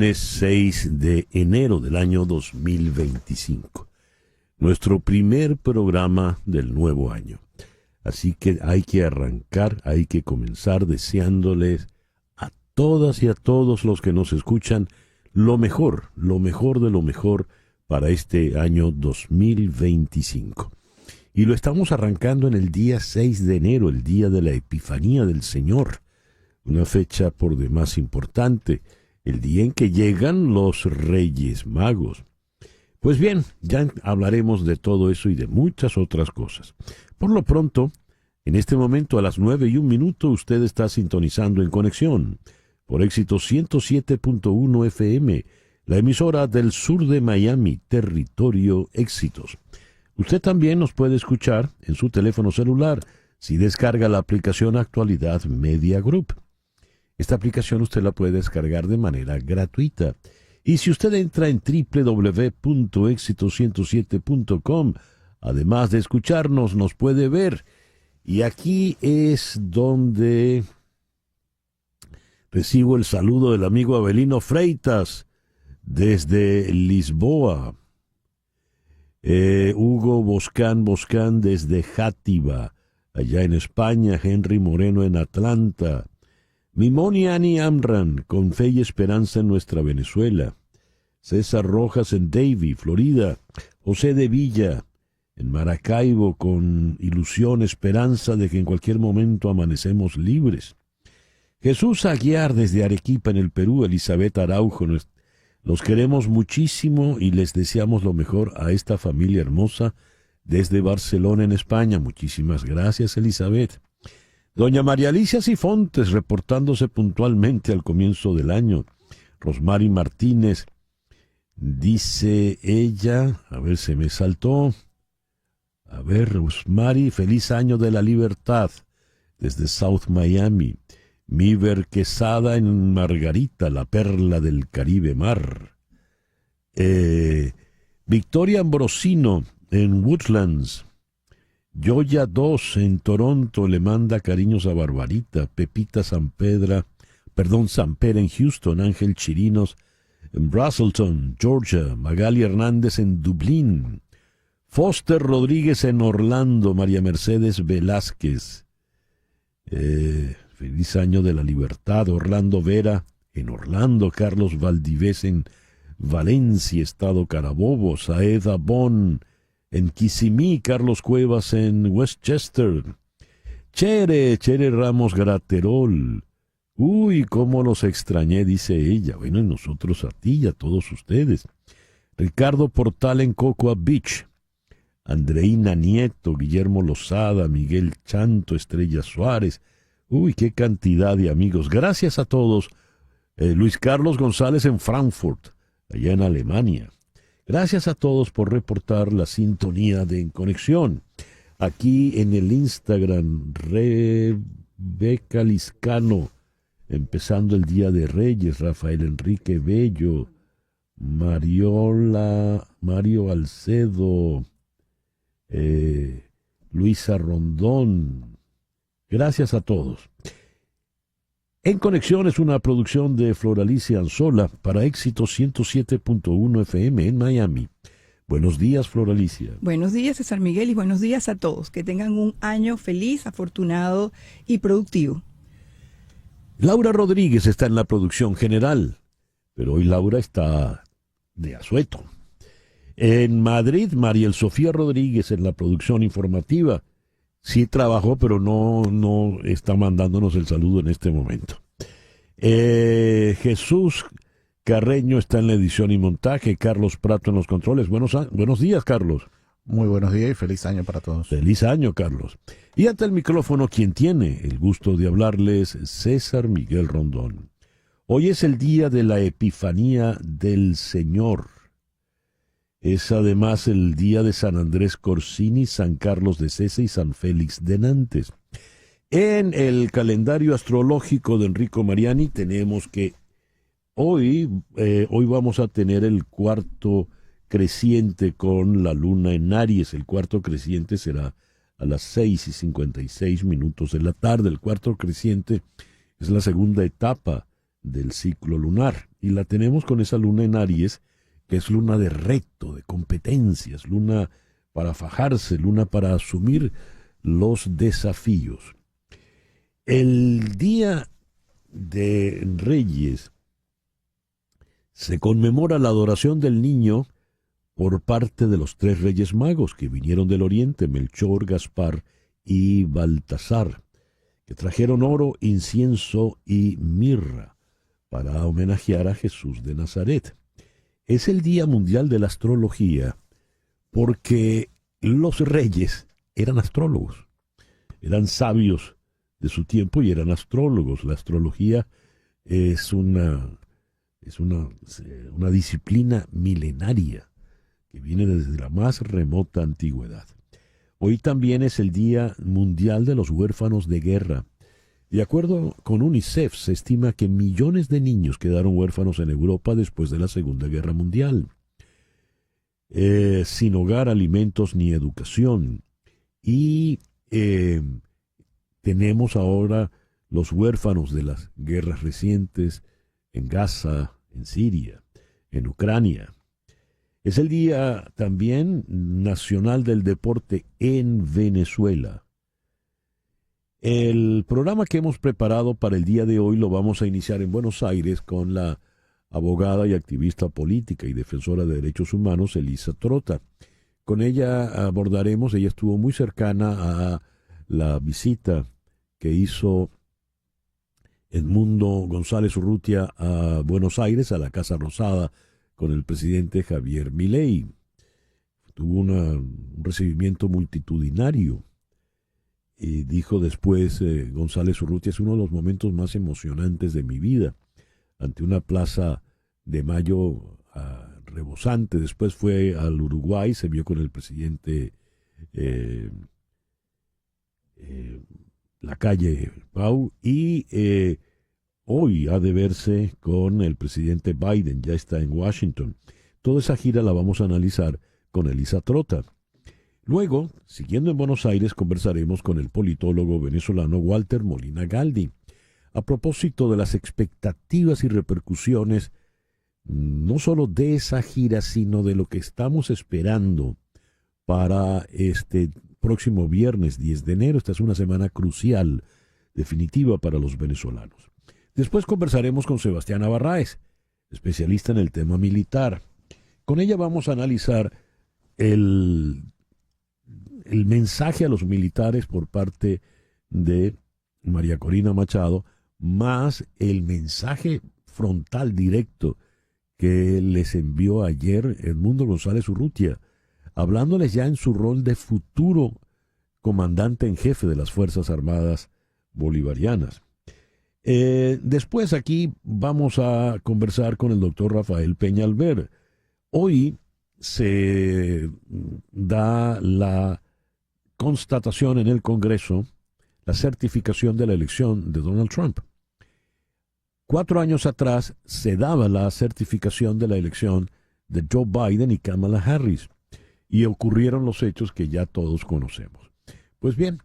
lunes 6 de enero del año 2025. Nuestro primer programa del nuevo año. Así que hay que arrancar, hay que comenzar deseándoles a todas y a todos los que nos escuchan lo mejor de lo mejor para este año 2025. Y lo estamos arrancando en el día 6 de enero, el día de la Epifanía del Señor. Una fecha por demás importante, el día en que llegan los Reyes Magos. Pues bien, ya hablaremos de todo eso y de muchas otras cosas. Por lo pronto, en este momento a las 9:01 usted está sintonizando en conexión por Éxito 107.1 FM, la emisora del sur de Miami, territorio Éxitos. Usted también nos puede escuchar en su teléfono celular si descarga la aplicación Actualidad Media Group. Esta aplicación usted la puede descargar de manera gratuita. Y si usted entra en www.exito107.com, además de escucharnos, nos puede ver. Y aquí es donde recibo el saludo del amigo Abelino Freitas desde Lisboa. Hugo Boscán desde Játiva, allá en España. Henry Moreno en Atlanta. Mimoni Ani Amran, con fe y esperanza en nuestra Venezuela. César Rojas en Davie, Florida. José de Villa en Maracaibo, con ilusión, esperanza de que en cualquier momento amanecemos libres. Jesús Aguiar desde Arequipa en el Perú. Elizabeth Araujo, los queremos muchísimo y les deseamos lo mejor a esta familia hermosa desde Barcelona en España. Muchísimas gracias, Elizabeth. Doña María Alicia Cifontes, reportándose puntualmente al comienzo del año. Rosmary Martínez, dice ella, a ver, se me saltó. A ver, Rosmary, feliz año de la libertad, desde South Miami. Miver Quesada en Margarita, la perla del Caribe Mar. Victoria Ambrosino en Woodlands. Yoya 2 en Toronto le manda cariños a Barbarita. Pepita Sampera en Houston. Ángel Chirinos en Braselton, Georgia. Magali Hernández en Dublín. Foster Rodríguez en Orlando. María Mercedes Velázquez. Feliz año de la libertad. Orlando Vera en Orlando. Carlos Valdivés en Valencia, Estado Carabobo. Saeda Bon en Kissimmee. Carlos Cuevas en Westchester. Chere Ramos Graterol. Uy, cómo los extrañé, dice ella. Bueno, y nosotros a ti y a todos ustedes. Ricardo Portal en Cocoa Beach. Andreina Nieto, Guillermo Lozada, Miguel Chanto, Estrella Suárez. Uy, qué cantidad de amigos. Gracias a todos. Luis Carlos González en Frankfurt, allá en Alemania. Gracias a todos por reportar la sintonía de En Conexión. Aquí en el Instagram, Rebeca Liscano, empezando el Día de Reyes. Rafael Enrique Bello, Mario Alcedo, Luisa Rondón. Gracias a todos. En Conexión es una producción de Floralicia Anzola para Éxito 107.1 FM en Miami. Buenos días, Floralicia. Buenos días, César Miguel, y buenos días a todos. Que tengan un año feliz, afortunado y productivo. Laura Rodríguez está en la producción general, pero hoy Laura está de asueto. En Madrid, Mariel Sofía Rodríguez en la producción informativa. Sí trabajó, pero no está mandándonos el saludo en este momento. Jesús Carreño está en la edición y montaje. Carlos Prato en los controles. Buenos días, Carlos. Muy buenos días y feliz año para todos. Feliz año, Carlos. Y ante el micrófono, quien tiene el gusto de hablarles, César Miguel Rondón. Hoy es el día de la Epifanía del Señor. Es además el día de San Andrés Corsini, San Carlos de Sesa y San Félix de Nantes. En el calendario astrológico de Enrico Mariani tenemos que hoy vamos a tener el cuarto creciente con la luna en Aries. El cuarto creciente será a las 6:56 de la tarde. El cuarto creciente es la segunda etapa del ciclo lunar. Y la tenemos con esa luna en Aries, que es luna de reto, de competencias, luna para fajarse, luna para asumir los desafíos. El Día de Reyes se conmemora la adoración del niño por parte de los 3 reyes magos que vinieron del oriente, Melchor, Gaspar y Baltasar, que trajeron oro, incienso y mirra para homenajear a Jesús de Nazaret. Es el Día Mundial de la Astrología porque los reyes eran astrólogos, eran sabios de su tiempo y eran astrólogos. La astrología es una disciplina milenaria que viene desde la más remota antigüedad. Hoy también es el Día Mundial de los Huérfanos de Guerra. De acuerdo con UNICEF, se estima que millones de niños quedaron huérfanos en Europa después de la Segunda Guerra Mundial, sin hogar, alimentos ni educación. Y tenemos ahora los huérfanos de las guerras recientes en Gaza, en Siria, en Ucrania. Es el Día también nacional del deporte en Venezuela. El programa que hemos preparado para el día de hoy lo vamos a iniciar en Buenos Aires con la abogada y activista política y defensora de derechos humanos, Elisa Trota. Con ella abordaremos, ella estuvo muy cercana a la visita que hizo Edmundo González Urrutia a Buenos Aires, a la Casa Rosada, con el presidente Javier Milei. Tuvo un recibimiento multitudinario. Y dijo después González Urrutia, es uno de los momentos más emocionantes de mi vida, ante una plaza de Mayo rebosante. Después fue al Uruguay, se vio con el presidente Lacalle Pou, y hoy ha de verse con el presidente Biden, ya está en Washington. Toda esa gira la vamos a analizar con Elisa Trota. Luego, siguiendo en Buenos Aires, conversaremos con el politólogo venezolano Walter Molina Galdi, a propósito de las expectativas y repercusiones, no solo de esa gira, sino de lo que estamos esperando para este próximo viernes 10 de enero. Esta es una semana crucial, definitiva para los venezolanos. Después conversaremos con Sebastiana Barraez, especialista en el tema militar. Con ella vamos a analizar el mensaje a los militares por parte de María Corina Machado, más el mensaje frontal directo que les envió ayer Edmundo González Urrutia, hablándoles ya en su rol de futuro comandante en jefe de las Fuerzas Armadas Bolivarianas. Después aquí vamos a conversar con el doctor Rafael Peñalver. Hoy se da la constatación en el Congreso, la certificación de la elección de Donald Trump. 4 años atrás se daba la certificación de la elección de Joe Biden y Kamala Harris, y ocurrieron los hechos que ya todos conocemos. Pues bien,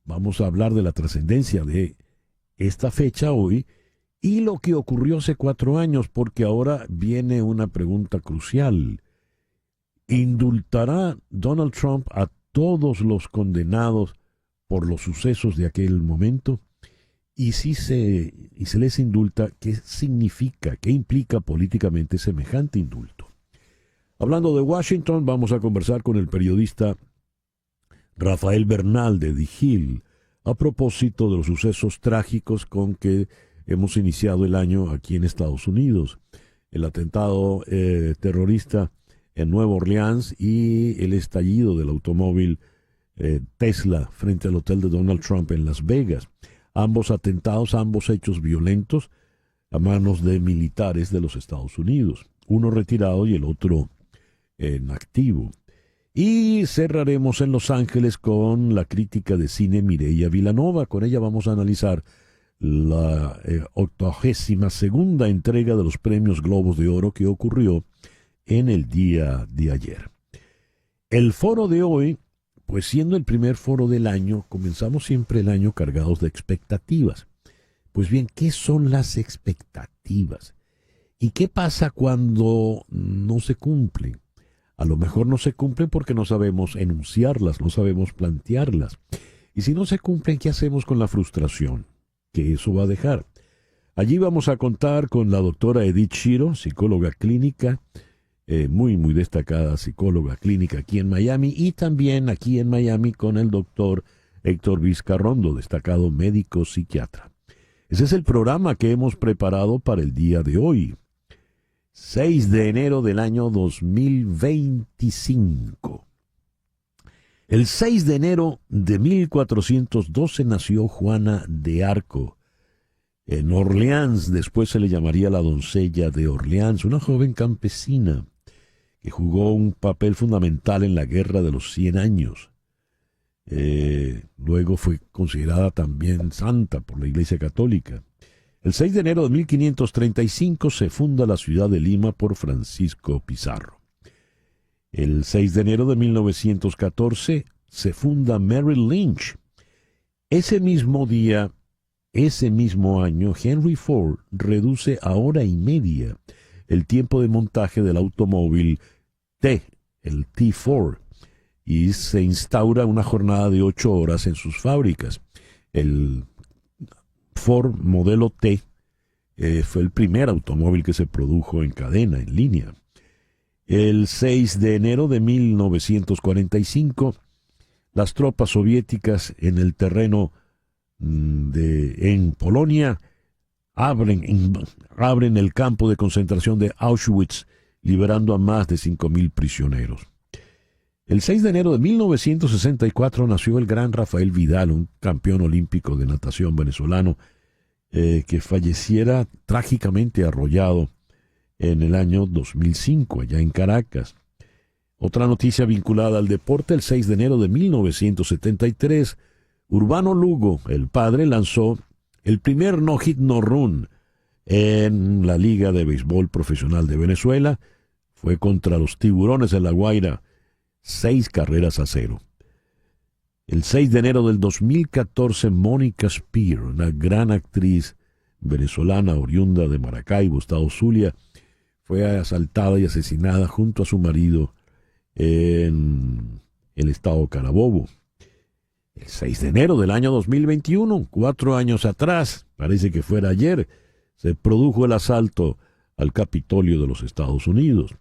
vamos a hablar de la trascendencia de esta fecha hoy y lo que ocurrió hace 4 años, porque ahora viene una pregunta crucial. ¿Indultará Donald Trump a todos los condenados por los sucesos de aquel momento? Y si se les indulta, ¿qué significa, qué implica políticamente semejante indulto? Hablando de Washington, vamos a conversar con el periodista Rafael Bernal de The Hill a propósito de los sucesos trágicos con que hemos iniciado el año aquí en Estados Unidos. El atentado terrorista en Nueva Orleans y el estallido del automóvil Tesla frente al hotel de Donald Trump en Las Vegas. Ambos atentados, ambos hechos violentos a manos de militares de los Estados Unidos. Uno retirado y el otro en activo. Y cerraremos en Los Ángeles con la crítica de cine Mireia Vilanova. Con ella vamos a analizar la 82ª entrega de los premios Globos de Oro que ocurrió en el día de ayer. El foro de hoy, pues siendo el primer foro del año, comenzamos siempre el año cargados de expectativas. Pues bien, ¿qué son las expectativas? ¿Y qué pasa cuando no se cumplen? A lo mejor no se cumplen porque no sabemos enunciarlas, no sabemos plantearlas. Y si no se cumplen, ¿qué hacemos con la frustración que eso va a dejar? Allí vamos a contar con la doctora Edith Shiro, psicóloga clínica, muy destacada psicóloga clínica aquí en Miami, y también aquí en Miami con el doctor Héctor Vizcarrondo, destacado médico psiquiatra. Ese es el programa que hemos preparado para el día de hoy, 6 de enero del año 2025. El 6 de enero de 1412 nació Juana de Arco. En Orleans, después se le llamaría la doncella de Orleans, una joven campesina que jugó un papel fundamental en la Guerra de los 100 años. Luego fue considerada también santa por la Iglesia Católica. El 6 de enero de 1535 se funda la ciudad de Lima por Francisco Pizarro. El 6 de enero de 1914 se funda Merrill Lynch. Ese mismo día, ese mismo año, Henry Ford reduce a hora y media el tiempo de montaje del automóvil T, el T-Ford, y se instaura una jornada de 8 horas en sus fábricas. El Ford modelo T fue el primer automóvil que se produjo en cadena, en línea. El 6 de enero de 1945, las tropas soviéticas en el terreno en Polonia abren el campo de concentración de Auschwitz, liberando a más de 5.000 prisioneros. El 6 de enero de 1964 nació el gran Rafael Vidal, un campeón olímpico de natación venezolano, que falleciera trágicamente arrollado en el año 2005, allá en Caracas. Otra noticia vinculada al deporte: el 6 de enero de 1973, Urbano Lugo, el padre, lanzó el primer no-hit no-run en la Liga de Béisbol Profesional de Venezuela. Fue contra los Tiburones de La Guaira, 6-0. El 6 de enero del 2014, Mónica Spear, una gran actriz venezolana oriunda de Maracaibo, estado Zulia, fue asaltada y asesinada junto a su marido en el estado Carabobo. El 6 de enero del año 2021, 4 años atrás, parece que fuera ayer, se produjo el asalto al Capitolio de los Estados Unidos.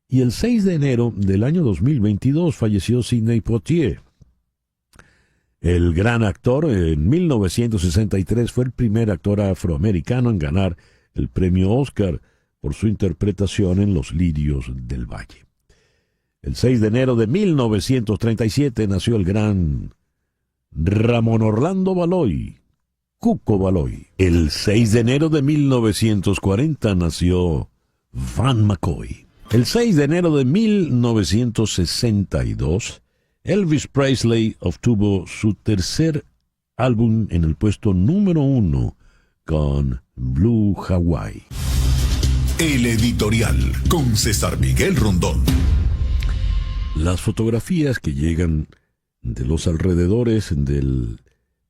Y el 6 de enero del año 2022 falleció Sidney Poitier. El gran actor, en 1963 fue el primer actor afroamericano en ganar el premio Oscar por su interpretación en Los Lirios del Valle. El 6 de enero de 1937 nació el gran Ramón Orlando Baloy, Cuco Baloy. El 6 de enero de 1940 nació Van McCoy. El 6 de enero de 1962, Elvis Presley obtuvo su tercer álbum en el puesto número 1 con Blue Hawaii. El editorial con César Miguel Rondón. Las fotografías que llegan de los alrededores del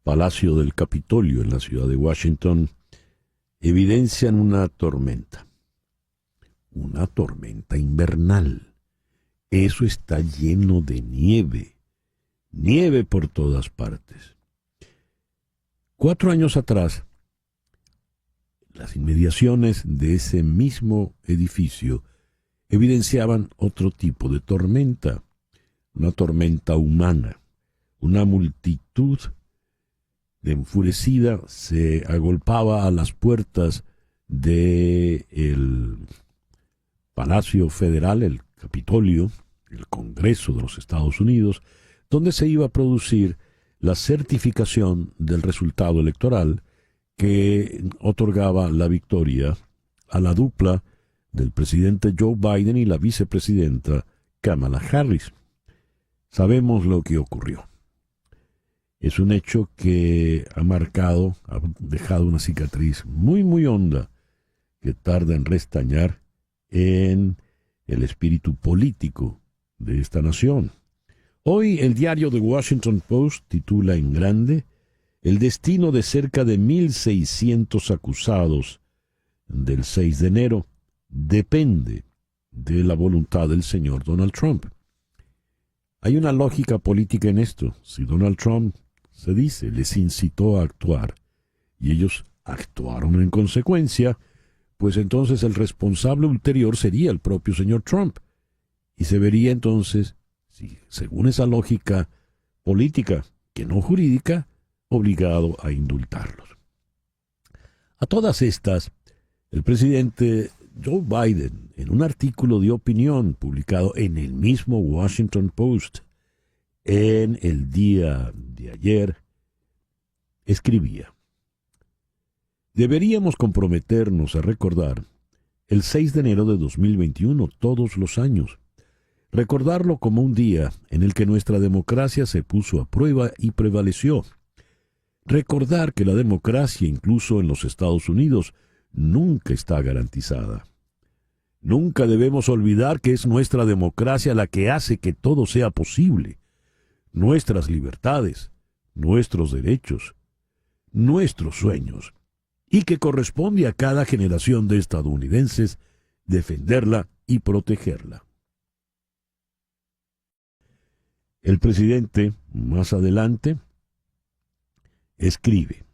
Palacio del Capitolio en la ciudad de Washington evidencian una tormenta invernal. Eso está lleno de nieve por todas partes. 4 años atrás, las inmediaciones de ese mismo edificio evidenciaban otro tipo de tormenta, una tormenta humana. Una multitud enfurecida se agolpaba a las puertas del Palacio Federal, el Capitolio, el Congreso de los Estados Unidos, donde se iba a producir la certificación del resultado electoral que otorgaba la victoria a la dupla del presidente Joe Biden y la vicepresidenta Kamala Harris. Sabemos lo que ocurrió. Es un hecho que ha dejado una cicatriz muy honda que tarda en restañar en el espíritu político de esta nación. Hoy el diario The Washington Post titula en grande: el destino de cerca de 1.600 acusados del 6 de enero depende de la voluntad del señor Donald Trump. Hay una lógica política en esto. Si Donald Trump, se dice, les incitó a actuar y ellos actuaron en consecuencia, pues entonces el responsable ulterior sería el propio señor Trump. Y se vería entonces, si, según esa lógica política, que no jurídica, obligado a indultarlos. A todas estas, el presidente Joe Biden, en un artículo de opinión publicado en el mismo Washington Post en el día de ayer, escribía: deberíamos comprometernos a recordar el 6 de enero de 2021 todos los años, recordarlo como un día en el que nuestra democracia se puso a prueba y prevaleció. Recordar que la democracia, incluso en los Estados Unidos, nunca está garantizada. Nunca debemos olvidar que es nuestra democracia la que hace que todo sea posible. Nuestras libertades, nuestros derechos, nuestros sueños, y que corresponde a cada generación de estadounidenses defenderla y protegerla. El presidente, más adelante, escribe: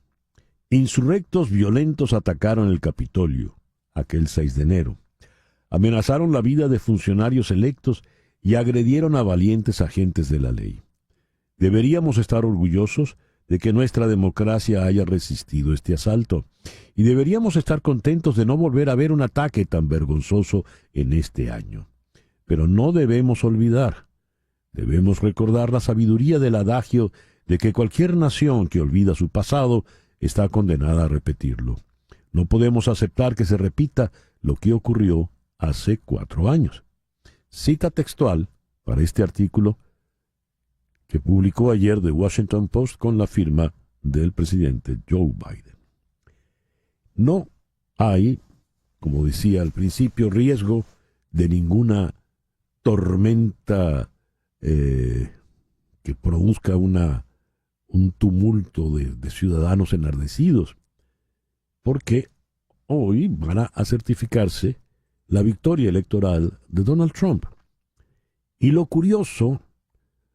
insurrectos violentos atacaron el Capitolio aquel 6 de enero. Amenazaron la vida de funcionarios electos y agredieron a valientes agentes de la ley. Deberíamos estar orgullosos de que nuestra democracia haya resistido este asalto, y deberíamos estar contentos de no volver a ver un ataque tan vergonzoso en este año. Pero no debemos olvidar, debemos recordar la sabiduría del adagio de que cualquier nación que olvida su pasado está condenada a repetirlo. No podemos aceptar que se repita lo que ocurrió hace 4 años. Cita textual para este artículo que publicó ayer The Washington Post con la firma del presidente Joe Biden. No hay, como decía al principio, riesgo de ninguna tormenta que produzca un tumulto de ciudadanos enardecidos, porque hoy van a certificarse la victoria electoral de Donald Trump. Y lo curioso,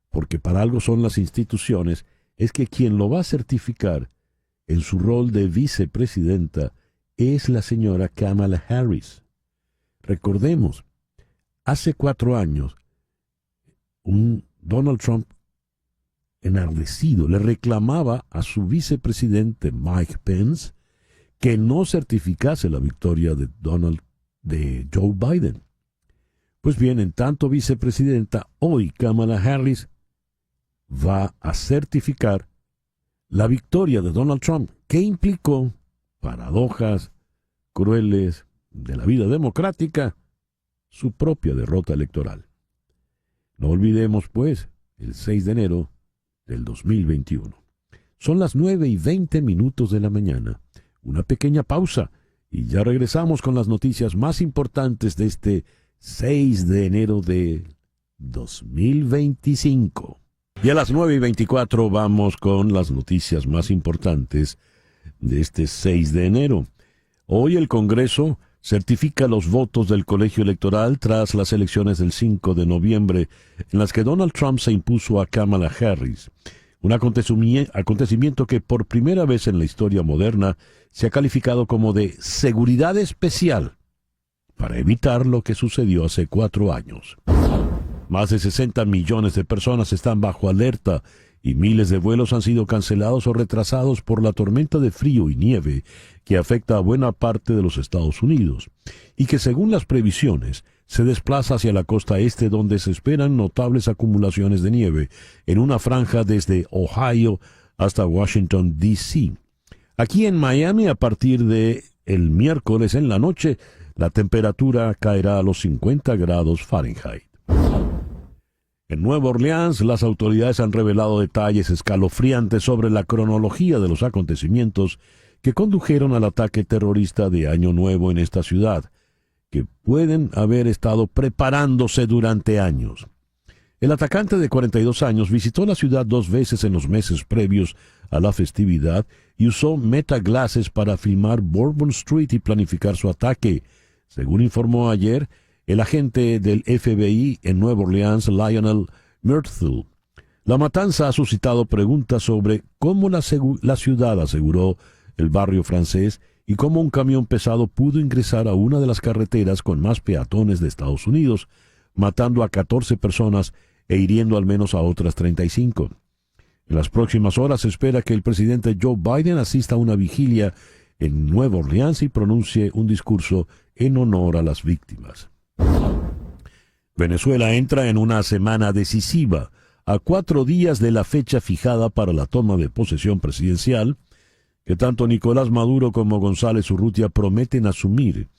porque para algo son las instituciones, es que quien lo va a certificar en su rol de vicepresidenta es la señora Kamala Harris. Recordemos, hace 4 años, un Donald Trump enardecido le reclamaba a su vicepresidente Mike Pence que no certificase la victoria de Joe Biden. Pues bien, en tanto vicepresidenta, hoy Kamala Harris va a certificar la victoria de Donald Trump, que implicó paradojas crueles de la vida democrática, su propia derrota electoral. No olvidemos, pues, el 6 de enero del 2021. Son las 9:20 de la mañana. Una pequeña pausa y ya regresamos con las noticias más importantes de este 6 de enero de 2025. Y a las 9:24 vamos con las noticias más importantes de este 6 de enero. Hoy el Congreso certifica los votos del colegio electoral tras las elecciones del 5 de noviembre, en las que Donald Trump se impuso a Kamala Harris. Un acontecimiento que por primera vez en la historia moderna se ha calificado como de seguridad especial para evitar lo que sucedió hace 4 años. Más de 60 millones de personas están bajo alerta y miles de vuelos han sido cancelados o retrasados por la tormenta de frío y nieve que afecta a buena parte de los Estados Unidos y que, según las previsiones, se desplaza hacia la costa este, donde se esperan notables acumulaciones de nieve en una franja desde Ohio hasta Washington, D.C. Aquí en Miami, a partir de el miércoles en la noche, la temperatura caerá a los 50 grados Fahrenheit. En Nueva Orleans, las autoridades han revelado detalles escalofriantes sobre la cronología de los acontecimientos que condujeron al ataque terrorista de Año Nuevo en esta ciudad, que pueden haber estado preparándose durante años. El atacante de 42 años visitó la ciudad 2 veces en los meses previos a la festividad y usó metaglasses para filmar Bourbon Street y planificar su ataque. Según informó ayer el agente del FBI en Nueva Orleans, Lionel Murthaugh. La matanza ha suscitado preguntas sobre cómo la ciudad aseguró el barrio francés y cómo un camión pesado pudo ingresar a una de las carreteras con más peatones de Estados Unidos, matando a 14 personas e hiriendo al menos a otras 35. En las próximas horas se espera que el presidente Joe Biden asista a una vigilia en Nueva Orleans y pronuncie un discurso en honor a las víctimas. Venezuela entra en una semana decisiva, a 4 días de la fecha fijada para la toma de posesión presidencial, que tanto Nicolás Maduro como González Urrutia prometen asumir,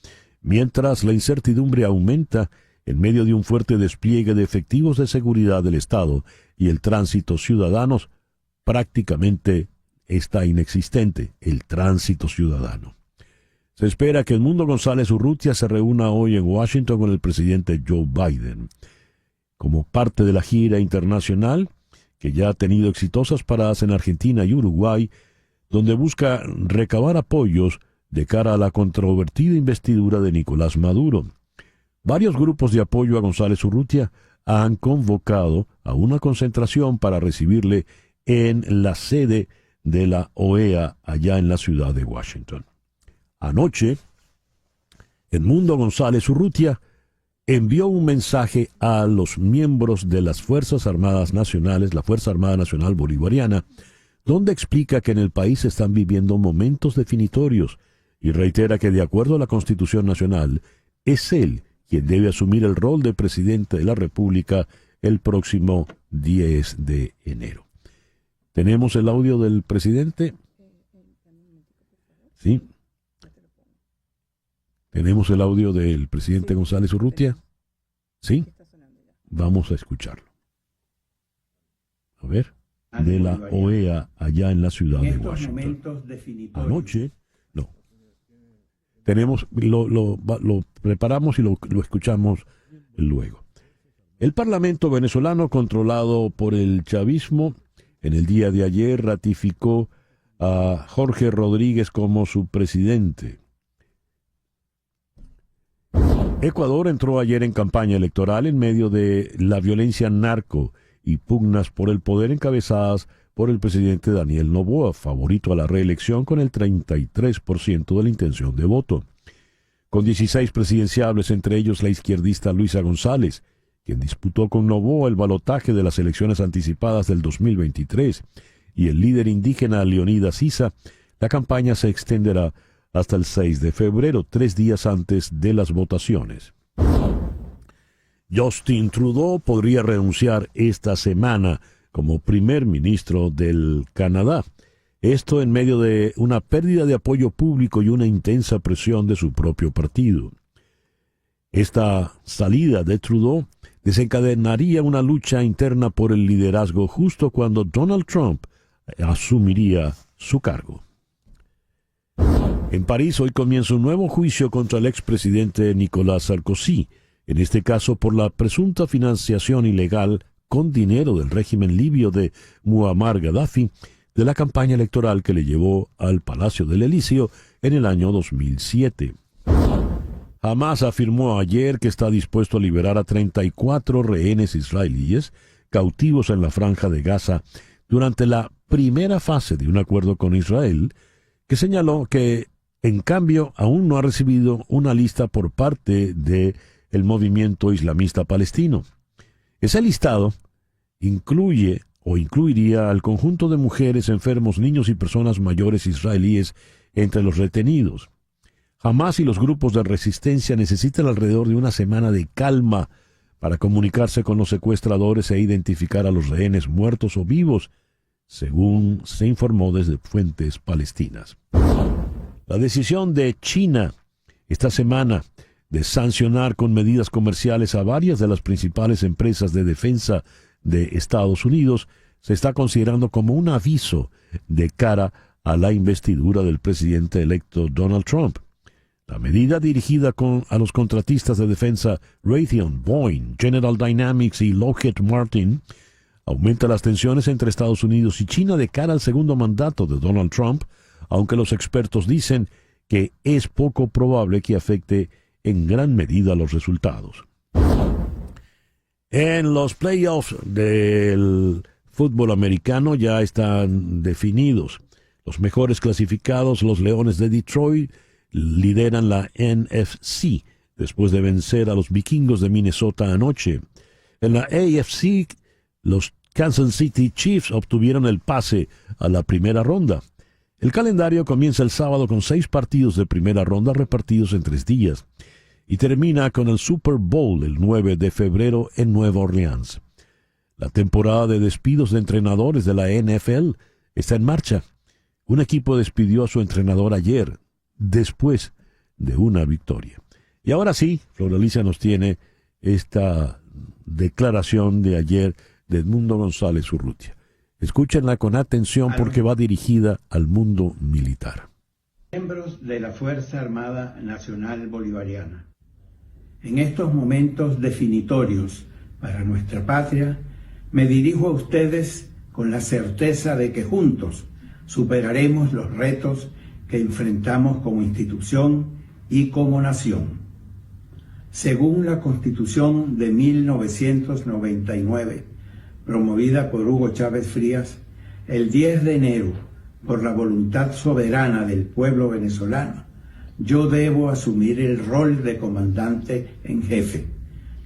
mientras la incertidumbre aumenta en medio de un fuerte despliegue de efectivos de seguridad del Estado y el tránsito ciudadano prácticamente está inexistente, el tránsito ciudadano. Se espera que Edmundo González Urrutia se reúna hoy en Washington con el presidente Joe Biden, como parte de la gira internacional que ya ha tenido exitosas paradas en Argentina y Uruguay, donde busca recabar apoyos de cara a la controvertida investidura de Nicolás Maduro. Varios grupos de apoyo a González Urrutia han convocado a una concentración para recibirle en la sede de la OEA allá en la ciudad de Washington. Anoche, Edmundo González Urrutia envió un mensaje a los miembros de las Fuerzas Armadas Nacionales, la Fuerza Armada Nacional Bolivariana, donde explica que en el país están viviendo momentos definitorios y reitera que de acuerdo a la Constitución Nacional, es él quien debe asumir el rol de presidente de la República el próximo 10 de enero. ¿Tenemos el audio del presidente? Sí. ¿Tenemos el audio del presidente González Urrutia? ¿Sí? Vamos a escucharlo. A ver. De la OEA allá en la ciudad de Washington. Anoche, no. Tenemos, lo preparamos y lo escuchamos luego. El Parlamento venezolano, controlado por el chavismo, en el día de ayer ratificó a Jorge Rodríguez como su presidente. Ecuador entró ayer en campaña electoral en medio de la violencia narco y pugnas por el poder encabezadas por el presidente Daniel Noboa, favorito a la reelección con el 33% de la intención de voto. Con 16 presidenciables, entre ellos la izquierdista Luisa González, quien disputó con Noboa el balotaje de las elecciones anticipadas del 2023, y el líder indígena Leonidas Issa, la campaña se extenderá hasta el 6 de febrero, 3 días antes de las votaciones. Justin Trudeau podría renunciar esta semana como primer ministro del Canadá. Esto en medio de una pérdida de apoyo público y una intensa presión de su propio partido. Esta salida de Trudeau desencadenaría una lucha interna por el liderazgo justo cuando Donald Trump asumiría su cargo. En París hoy comienza un nuevo juicio contra el expresidente Nicolas Sarkozy, en este caso por la presunta financiación ilegal con dinero del régimen libio de Muammar Gaddafi de la campaña electoral que le llevó al Palacio del Elíseo en el año 2007. Hamás afirmó ayer que está dispuesto a liberar a 34 rehenes israelíes cautivos en la Franja de Gaza durante la primera fase de un acuerdo con Israel, que señaló que, en cambio, aún no ha recibido una lista por parte del movimiento islamista palestino. Ese listado incluiría al conjunto de mujeres, enfermos, niños y personas mayores israelíes entre los retenidos. Hamás y los grupos de resistencia necesitan alrededor de una semana de calma para comunicarse con los secuestradores e identificar a los rehenes muertos o vivos, según se informó desde fuentes palestinas. La decisión de China esta semana de sancionar con medidas comerciales a varias de las principales empresas de defensa de Estados Unidos se está considerando como un aviso de cara a la investidura del presidente electo Donald Trump. La medida dirigida a los contratistas de defensa Raytheon, Boeing, General Dynamics y Lockheed Martin aumenta las tensiones entre Estados Unidos y China de cara al segundo mandato de Donald Trump, aunque los expertos dicen que es poco probable que afecte en gran medida los resultados. En los playoffs del fútbol americano ya están definidos. Los mejores clasificados, los Leones de Detroit, lideran la NFC después de vencer a los Vikingos de Minnesota anoche. En la AFC, los Kansas City Chiefs obtuvieron el pase a la primera ronda. El calendario comienza el sábado con 6 partidos de primera ronda repartidos en 3 días y termina con el Super Bowl el 9 de febrero en Nueva Orleans. La temporada de despidos de entrenadores de la NFL está en marcha. Un equipo despidió a su entrenador ayer, después de una victoria. Y ahora sí, Floralicia nos tiene esta declaración de ayer de Edmundo González Urrutia. Escúchenla con atención porque va dirigida al mundo militar. Miembros de la Fuerza Armada Nacional Bolivariana, en estos momentos definitorios para nuestra patria, me dirijo a ustedes con la certeza de que juntos superaremos los retos que enfrentamos como institución y como nación. Según la Constitución de 1999, promovida por Hugo Chávez Frías, el 10 de enero, por la voluntad soberana del pueblo venezolano, yo debo asumir el rol de comandante en jefe,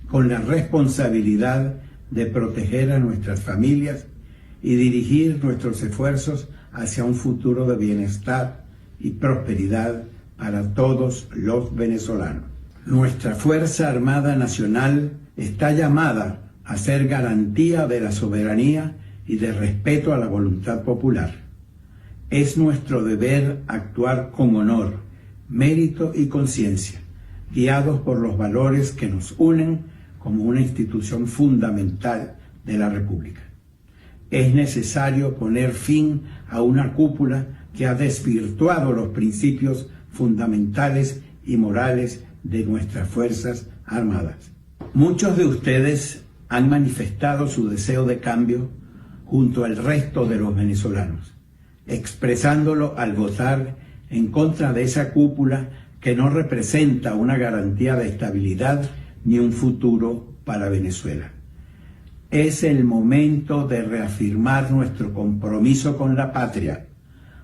con la responsabilidad de proteger a nuestras familias y dirigir nuestros esfuerzos hacia un futuro de bienestar y prosperidad para todos los venezolanos. Nuestra Fuerza Armada Nacional está llamada a ser garantía de la soberanía y de respeto a la voluntad popular. Es nuestro deber actuar con honor, mérito y conciencia, guiados por los valores que nos unen como una institución fundamental de la República. Es necesario poner fin a una cúpula que ha desvirtuado los principios fundamentales y morales de nuestras Fuerzas Armadas. Muchos de ustedes han manifestado su deseo de cambio junto al resto de los venezolanos, expresándolo al votar en contra de esa cúpula que no representa una garantía de estabilidad ni un futuro para Venezuela. Es el momento de reafirmar nuestro compromiso con la patria.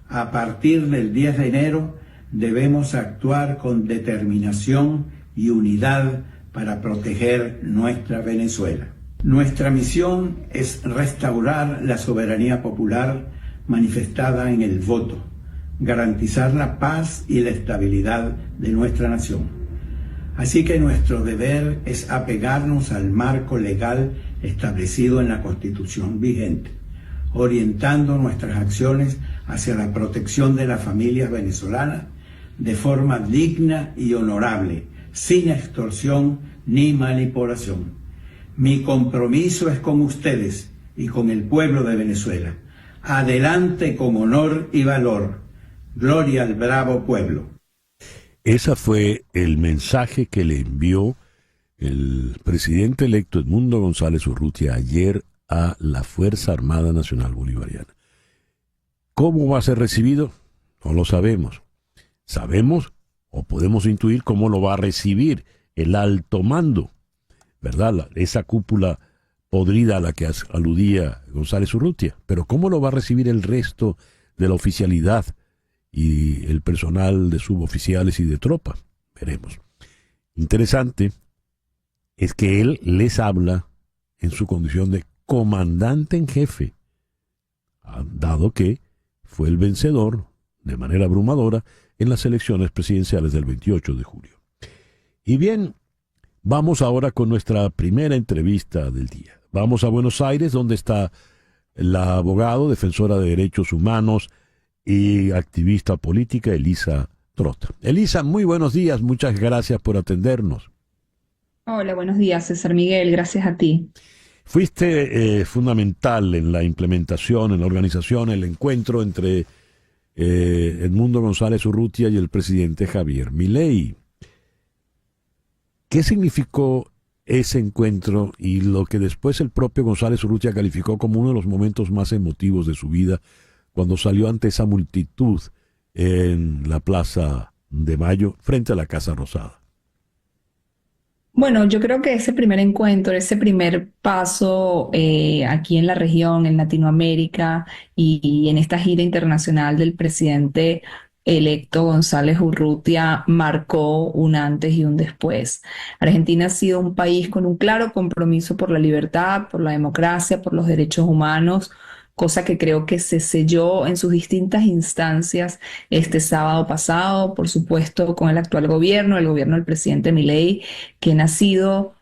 A partir del 10 de enero debemos actuar con determinación y unidad para proteger nuestra Venezuela. Nuestra misión es restaurar la soberanía popular manifestada en el voto, garantizar la paz y la estabilidad de nuestra nación. Así que nuestro deber es apegarnos al marco legal establecido en la Constitución vigente, orientando nuestras acciones hacia la protección de las familias venezolanas de forma digna y honorable, sin extorsión ni manipulación. Mi compromiso es con ustedes y con el pueblo de Venezuela. Adelante con honor y valor. Gloria al bravo pueblo. Ese fue el mensaje que le envió el presidente electo Edmundo González Urrutia ayer a la Fuerza Armada Nacional Bolivariana. ¿Cómo va a ser recibido? No lo sabemos. Sabemos o podemos intuir cómo lo va a recibir el alto mando, ¿verdad? Esa cúpula podrida a la que aludía González Urrutia. Pero ¿cómo lo va a recibir el resto de la oficialidad y el personal de suboficiales y de tropa? Veremos. Interesante es que él les habla en su condición de comandante en jefe, dado que fue el vencedor de manera abrumadora en las elecciones presidenciales del 28 de julio. Y bien, vamos ahora con nuestra primera entrevista del día. Vamos a Buenos Aires, donde está la abogada, defensora de derechos humanos y activista política Elisa Trota. Elisa, muy buenos días, muchas gracias por atendernos. Hola, buenos días, César Miguel, gracias a ti. Fuiste fundamental en la implementación, en la organización, el encuentro entre Edmundo González Urrutia y el presidente Javier Milei. ¿Qué significó ese encuentro y lo que después el propio González Urrutia calificó como uno de los momentos más emotivos de su vida, cuando salió ante esa multitud en la Plaza de Mayo frente a la Casa Rosada? Bueno, yo creo que ese primer encuentro, ese primer paso aquí en la región, en Latinoamérica y en esta gira internacional del presidente electo González Urrutia marcó un antes y un después. Argentina ha sido un país con un claro compromiso por la libertad, por la democracia, por los derechos humanos, cosa que creo que se selló en sus distintas instancias este sábado pasado, por supuesto, con el actual gobierno, el gobierno del presidente Milei, quien ha sido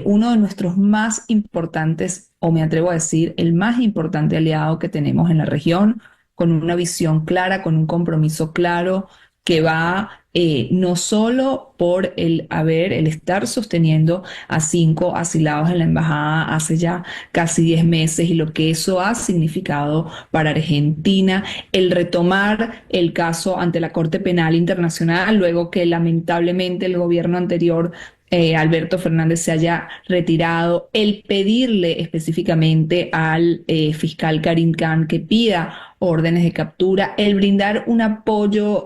uno de nuestros más importantes, o me atrevo a decir, el más importante aliado que tenemos en la región, con una visión clara, con un compromiso claro que va no solo por el estar sosteniendo a 5 asilados en la embajada hace ya casi 10 meses y lo que eso ha significado para Argentina, el retomar el caso ante la Corte Penal Internacional, luego que lamentablemente el gobierno anterior Alberto Fernández se haya retirado, el pedirle específicamente al fiscal Karim Khan que pida órdenes de captura, el brindar un apoyo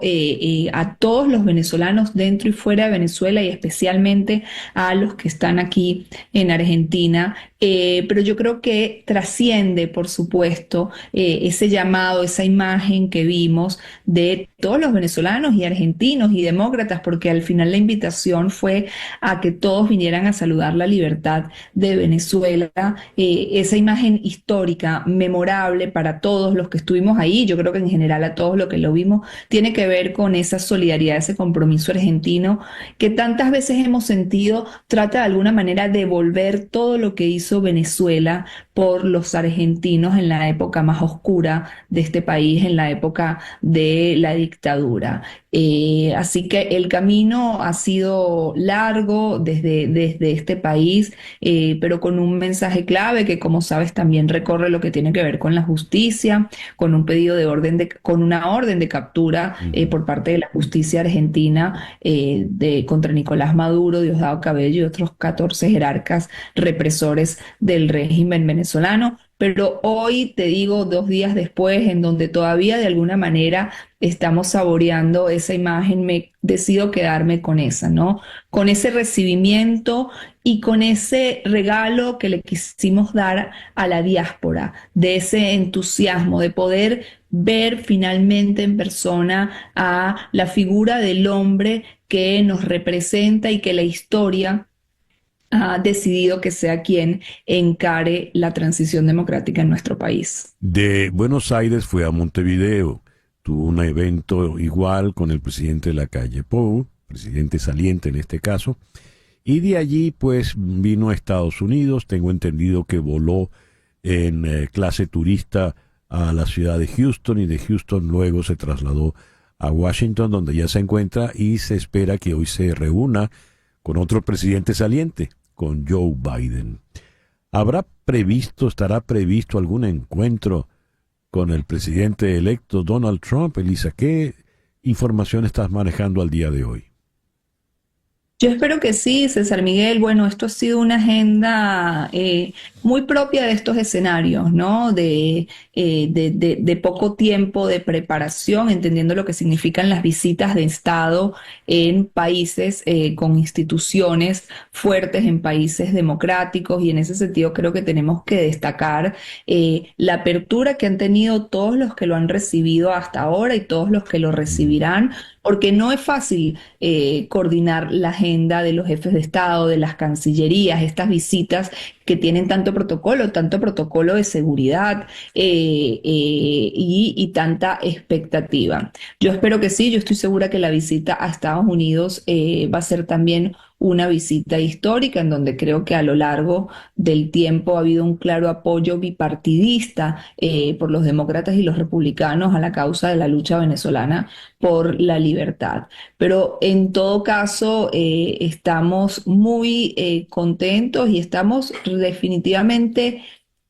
a todos los venezolanos dentro y fuera de Venezuela y especialmente a los que están aquí en Argentina. Pero yo creo que trasciende, por supuesto, ese llamado, esa imagen que vimos de todos los venezolanos y argentinos y demócratas, porque al final la invitación fue a que todos vinieran a saludar la libertad de Venezuela, esa imagen histórica, memorable para todos los que estuvimos ahí, yo creo que en general a todos los que lo vimos, tiene que ver con esa solidaridad, ese compromiso argentino que tantas veces hemos sentido, trata de alguna manera de devolver todo lo que hizo Venezuela por los argentinos en la época más oscura de este país, en la época de la dictadura. Así que el camino ha sido largo desde este país, pero con un mensaje clave que, como sabes, también recorre lo que tiene que ver con la justicia, con un pedido de con una orden de captura por parte de la justicia argentina contra Nicolás Maduro, Diosdado Cabello y otros 14 jerarcas represores del régimen venezolano. Pero hoy, te digo, 2 días después, en donde todavía de alguna manera estamos saboreando esa imagen, me decido quedarme con esa, ¿no? Con ese recibimiento y con ese regalo que le quisimos dar a la diáspora, de ese entusiasmo, de poder ver finalmente en persona a la figura del hombre que nos representa y que la historia ha decidido que sea quien encare la transición democrática en nuestro país. De Buenos Aires fue a Montevideo, tuvo un evento igual con el presidente de la calle Pou, presidente saliente en este caso, y de allí pues vino a Estados Unidos, tengo entendido que voló en clase turista a la ciudad de Houston y de Houston luego se trasladó a Washington, donde ya se encuentra y se espera que hoy se reúna con otro presidente saliente, con Joe Biden. ¿Estará previsto algún encuentro con el presidente electo Donald Trump? Elisa, ¿qué información estás manejando al día de hoy? Yo espero que sí, César Miguel. Bueno, esto ha sido una agenda muy propia de estos escenarios, ¿no? De poco tiempo de preparación, entendiendo lo que significan las visitas de Estado en países con instituciones fuertes, en países democráticos, y en ese sentido creo que tenemos que destacar la apertura que han tenido todos los que lo han recibido hasta ahora y todos los que lo recibirán, porque no es fácil coordinar la agenda de los jefes de Estado, de las cancillerías, estas visitas que tienen tanto protocolo de seguridad y tanta expectativa. Yo espero que sí, yo estoy segura que la visita a Estados Unidos va a ser también una visita histórica en donde creo que a lo largo del tiempo ha habido un claro apoyo bipartidista por los demócratas y los republicanos a la causa de la lucha venezolana por la libertad. Pero en todo caso estamos muy contentos y estamos definitivamente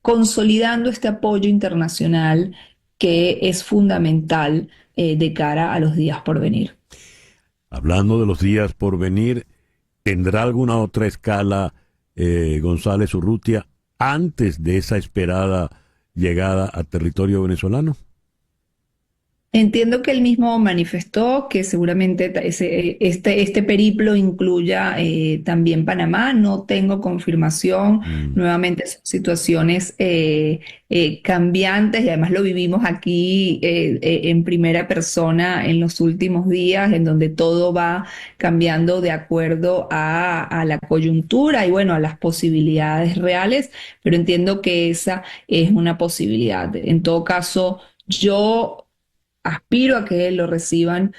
consolidando este apoyo internacional que es fundamental de cara a los días por venir. Hablando de los días por venir, ¿tendrá alguna otra escala González Urrutia antes de esa esperada llegada a territorio venezolano? Entiendo que él mismo manifestó que seguramente este periplo incluya también Panamá. No tengo confirmación. Nuevamente son situaciones cambiantes y además lo vivimos aquí en primera persona en los últimos días, en donde todo va cambiando de acuerdo a la coyuntura y bueno, a las posibilidades reales, pero entiendo que esa es una posibilidad. En todo caso, yo aspiro a que lo reciban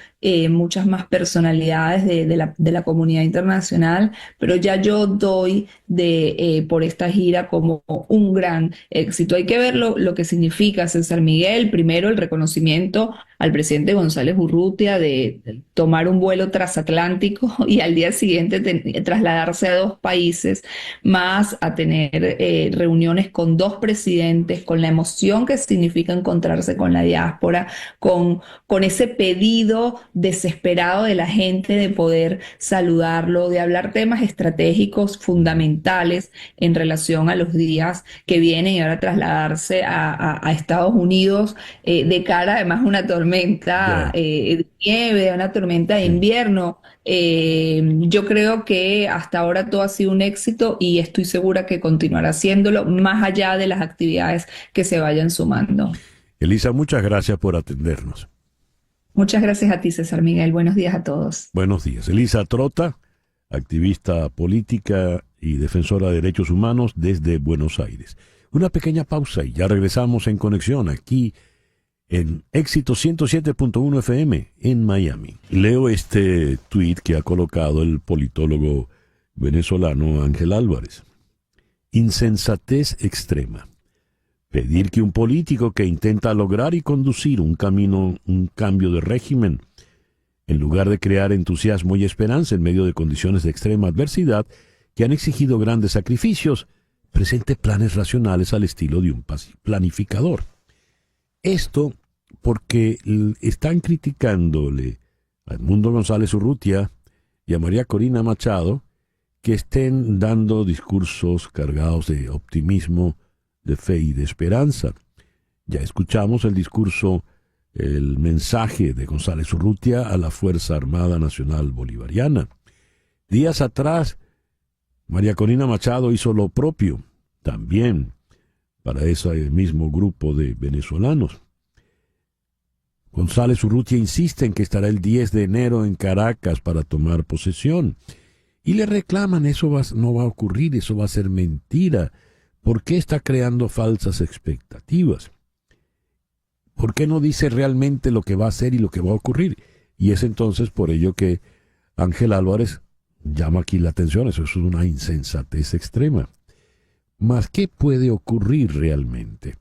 muchas más personalidades de la comunidad internacional, pero ya yo doy por esta gira como un gran éxito. Hay que ver lo que significa, César Miguel. Primero, el reconocimiento al presidente González Urrutia de tomar un vuelo transatlántico y al día siguiente trasladarse a 2 países, más a tener reuniones con 2 presidentes, con la emoción que significa encontrarse con la diáspora, con ese pedido desesperado de la gente de poder saludarlo, de hablar temas estratégicos fundamentales en relación a los días que vienen y ahora trasladarse a Estados Unidos de cara además a una tormenta de nieve, a una tormenta de invierno. Yo creo que hasta ahora todo ha sido un éxito y estoy segura que continuará haciéndolo más allá de las actividades que se vayan sumando. Elisa, muchas gracias por atendernos. Muchas gracias a ti, César Miguel. Buenos días a todos. Buenos días. Elisa Trota, activista política y defensora de derechos humanos desde Buenos Aires. Una pequeña pausa y ya regresamos en conexión aquí en Éxito 107.1 FM en Miami. Leo este tuit que ha colocado el politólogo venezolano Ángel Álvarez. Insensatez extrema. Pedir que un político que intenta lograr y conducir un cambio de régimen, en lugar de crear entusiasmo y esperanza en medio de condiciones de extrema adversidad que han exigido grandes sacrificios, presente planes racionales al estilo de un planificador. Esto porque están criticándole a Edmundo González Urrutia y a María Corina Machado que estén dando discursos cargados de optimismo, de fe y de esperanza. Ya escuchamos el discurso, el mensaje de González Urrutia a la Fuerza Armada Nacional Bolivariana. Días atrás, María Corina Machado hizo lo propio, también para ese mismo grupo de venezolanos. González Urrutia insiste en que estará el 10 de enero en Caracas para tomar posesión. Y le reclaman, eso no va a ocurrir, eso va a ser mentira. ¿Por qué está creando falsas expectativas? ¿Por qué no dice realmente lo que va a hacer y lo que va a ocurrir? Y es entonces por ello que Ángel Álvarez llama aquí la atención. Eso es una insensatez extrema. Mas, ¿qué puede ocurrir realmente?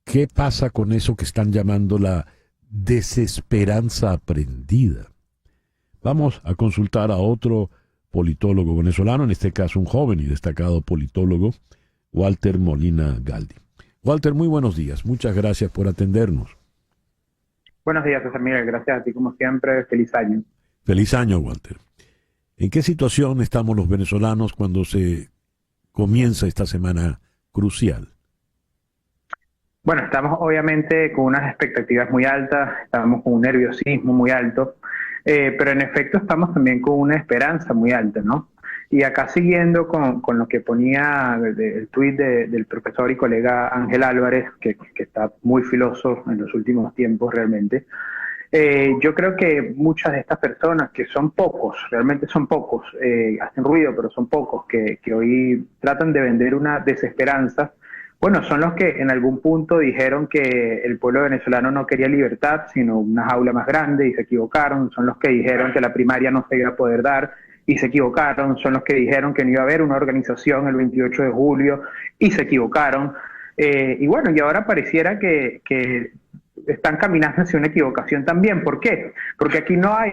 ¿Qué pasa con eso que están llamando la desesperanza aprendida? Vamos a consultar a otro politólogo venezolano, en este caso un joven y destacado politólogo, Walter Molina Galdi. Walter, muy buenos días. Muchas gracias por atendernos. Buenos días, César Miguel. Gracias a ti, como siempre. Feliz año. Feliz año, Walter. ¿En qué situación estamos los venezolanos cuando se comienza esta semana crucial? Bueno, estamos obviamente con unas expectativas muy altas, estamos con un nerviosismo muy alto, pero en efecto estamos también con una esperanza muy alta, ¿no? Y acá siguiendo con lo que ponía el tuit del profesor y colega Ángel Álvarez, que está muy filoso en los últimos tiempos realmente, yo creo que muchas de estas personas, que son pocos, realmente son pocos, hacen ruido, pero son pocos, que hoy tratan de vender una desesperanza, bueno, son los que en algún punto dijeron que el pueblo venezolano no quería libertad, sino una jaula más grande, y se equivocaron. Son los que dijeron que la primaria no se iba a poder dar, y se equivocaron. Son los que dijeron que no iba a haber una organización el 28 de julio, y se equivocaron. Y bueno, y ahora pareciera que están caminando hacia una equivocación también. ¿Por qué? Porque aquí no hay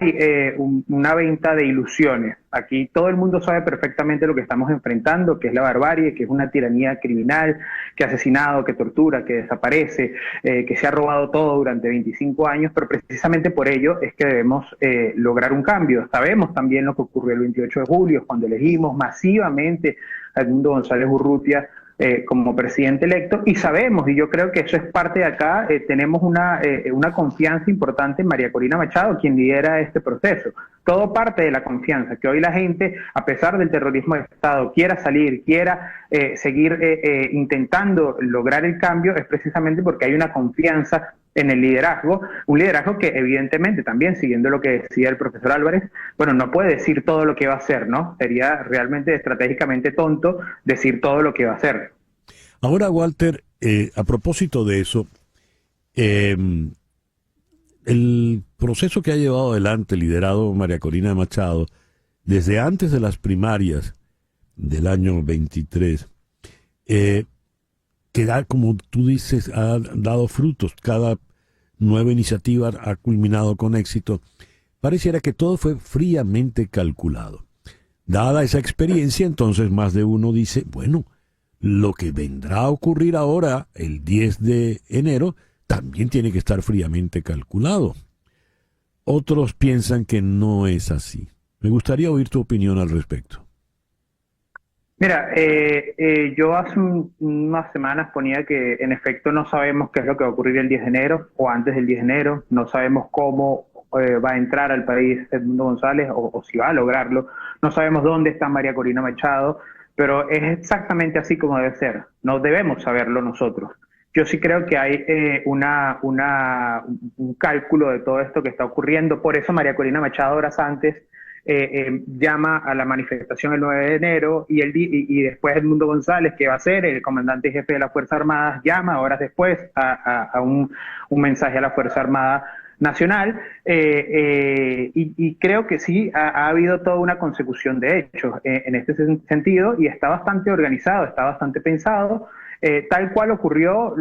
una venta de ilusiones. Aquí todo el mundo sabe perfectamente lo que estamos enfrentando, que es la barbarie, que es una tiranía criminal, que ha asesinado, que tortura, que desaparece, que se ha robado todo durante 25 años, pero precisamente por ello es que debemos lograr un cambio. Sabemos también lo que ocurrió el 28 de julio, cuando elegimos masivamente a Edmundo González Urrutia como presidente electo, y sabemos, y yo creo que eso es parte de acá, tenemos una confianza importante en María Corina Machado, quien lidera este proceso. Todo parte de la confianza, que hoy la gente, a pesar del terrorismo de Estado, quiera salir, quiera seguir intentando lograr el cambio, es precisamente porque hay una confianza en el liderazgo, un liderazgo que evidentemente también, siguiendo lo que decía el profesor Álvarez, bueno, no puede decir todo lo que va a hacer, ¿no? Sería realmente estratégicamente tonto decir todo lo que va a hacer. Ahora, Walter, a propósito de eso, el proceso que ha llevado adelante, liderado María Corina Machado, desde antes de las primarias del año 23, que da, como tú dices, ha dado frutos. Cada nueva iniciativa ha culminado con éxito. Pareciera que todo fue fríamente calculado. Dada esa experiencia, entonces más de uno dice, bueno, lo que vendrá a ocurrir ahora, el 10 de enero, también tiene que estar fríamente calculado. Otros piensan que no es así. Me gustaría oír tu opinión al respecto. Mira, yo hace unas semanas ponía que en efecto no sabemos qué es lo que va a ocurrir el 10 de enero o antes del 10 de enero, no sabemos cómo va a entrar al país Edmundo González o si va a lograrlo, no sabemos dónde está María Corina Machado, pero es exactamente así como debe ser, no debemos saberlo nosotros. Yo sí creo que hay un cálculo de todo esto que está ocurriendo, por eso María Corina Machado horas antes llama a la manifestación el 9 de enero y después Edmundo González, que va a ser el comandante jefe de las Fuerzas Armadas, llama horas después a un mensaje a la Fuerza Armada Nacional y creo que sí ha habido toda una consecución de hechos en este sentido y está bastante organizado, está bastante pensado. Tal cual ocurrió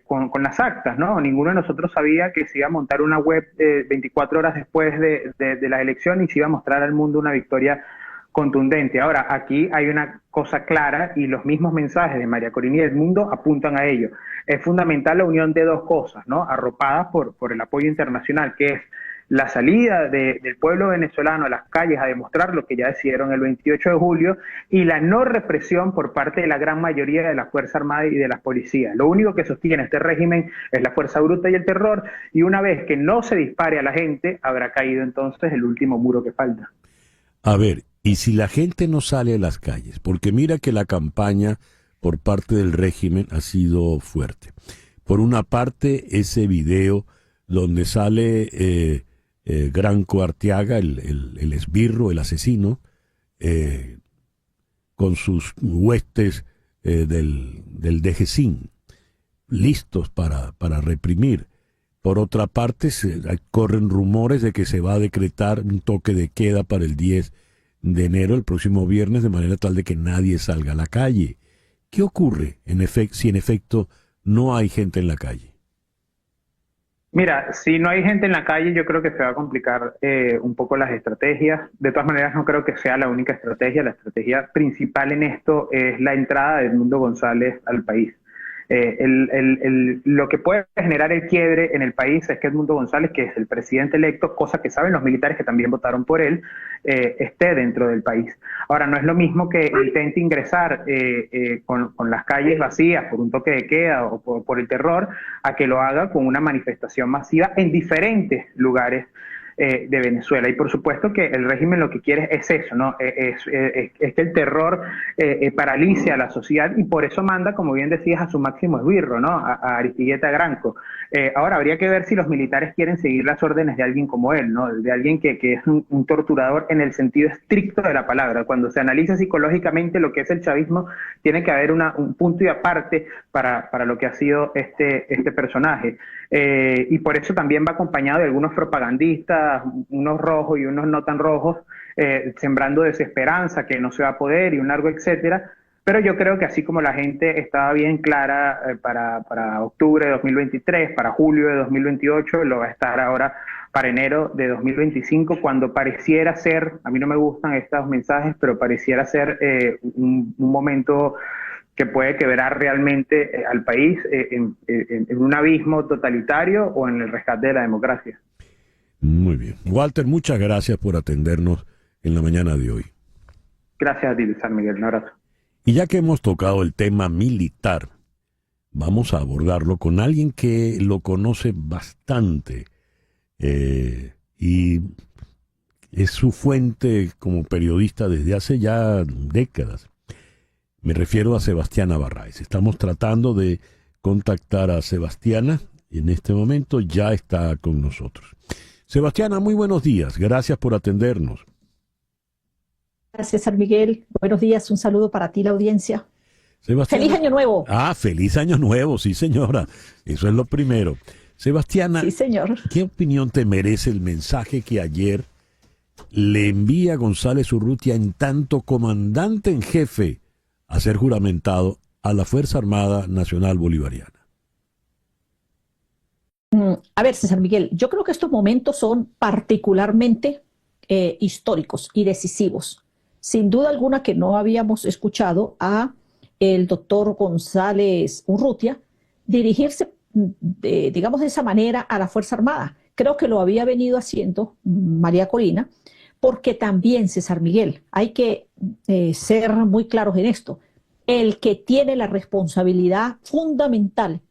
con las actas, ¿no? Ninguno de nosotros sabía que se iba a montar una web 24 horas después de la elección y se iba a mostrar al mundo una victoria contundente. Ahora, aquí hay una cosa clara y los mismos mensajes de María Corina y Edmundo apuntan a ello. Es fundamental la unión de dos cosas, ¿no? Arropadas por el apoyo internacional, que es la salida del pueblo venezolano a las calles a demostrar lo que ya decidieron el 28 de julio y la no represión por parte de la gran mayoría de la Fuerza Armada y de las policías. Lo único que sostiene este régimen es la fuerza bruta y el terror, y una vez que no se dispare a la gente, habrá caído entonces el último muro que falta. A ver, y si la gente no sale a las calles, porque mira que la campaña por parte del régimen ha sido fuerte. Por una parte, ese video donde sale Granco Arteaga, el esbirro, el asesino, con sus huestes del DGCIN, listos para reprimir. Por otra parte, corren rumores de que se va a decretar un toque de queda para el 10 de enero, el próximo viernes, de manera tal de que nadie salga a la calle. ¿Qué ocurre si en efecto no hay gente en la calle? Mira, si no hay gente en la calle, yo creo que se va a complicar un poco las estrategias. De todas maneras, no creo que sea la única estrategia. La estrategia principal en esto es la entrada de Edmundo González al país. Lo que puede generar el quiebre en el país es que Edmundo González, que es el presidente electo, cosa que saben los militares que también votaron por él, esté dentro del país. Ahora, no es lo mismo que intente ingresar con las calles vacías por un toque de queda o por el terror, a que lo haga con una manifestación masiva en diferentes lugares de Venezuela. Y por supuesto que el régimen lo que quiere es eso, ¿no? Es que el terror paralice a la sociedad, y por eso manda, como bien decías, a su máximo esbirro, ¿no? A Aristigueta Granco. Ahora habría que ver si los militares quieren seguir las órdenes de alguien como él, ¿no? De alguien que es un torturador en el sentido estricto de la palabra. Cuando se analiza psicológicamente lo que es el chavismo, tiene que haber un punto y aparte para lo que ha sido este personaje. Y por eso también va acompañado de algunos propagandistas, unos rojos y unos no tan rojos, sembrando desesperanza, que no se va a poder y un largo etcétera. Pero yo creo que así como la gente estaba bien clara para octubre de 2023, para julio de 2028, lo va a estar ahora para enero de 2025, cuando pareciera ser, a mí no me gustan estos mensajes, pero pareciera ser un momento que puede quebrar realmente al país en un abismo totalitario o en el rescate de la democracia. Muy bien. Walter, muchas gracias por atendernos en la mañana de hoy. Gracias a ti, San Miguel. Un abrazo. Y ya que hemos tocado el tema militar, vamos a abordarlo con alguien que lo conoce bastante y es su fuente como periodista desde hace ya décadas. Me refiero a Sebastiana Barraez. Estamos tratando de contactar a Sebastiana y en este momento ya está con nosotros. Sebastiana, muy buenos días. Gracias por atendernos. Gracias, San Miguel. Buenos días. Un saludo para ti, la audiencia. Sebastiana. ¡Feliz Año Nuevo! Ah, feliz Año Nuevo, sí, señora. Eso es lo primero. Sebastiana, sí, señor. ¿Qué opinión te merece el mensaje que ayer le envía González Urrutia en tanto comandante en jefe a ser juramentado a la Fuerza Armada Nacional Bolivariana? A ver, César Miguel, yo creo que estos momentos son particularmente históricos y decisivos. Sin duda alguna que no habíamos escuchado a el doctor González Urrutia dirigirse, digamos de esa manera, a la Fuerza Armada. Creo que lo había venido haciendo María Corina, porque también, César Miguel, hay que ser muy claros en esto. El que tiene la responsabilidad fundamental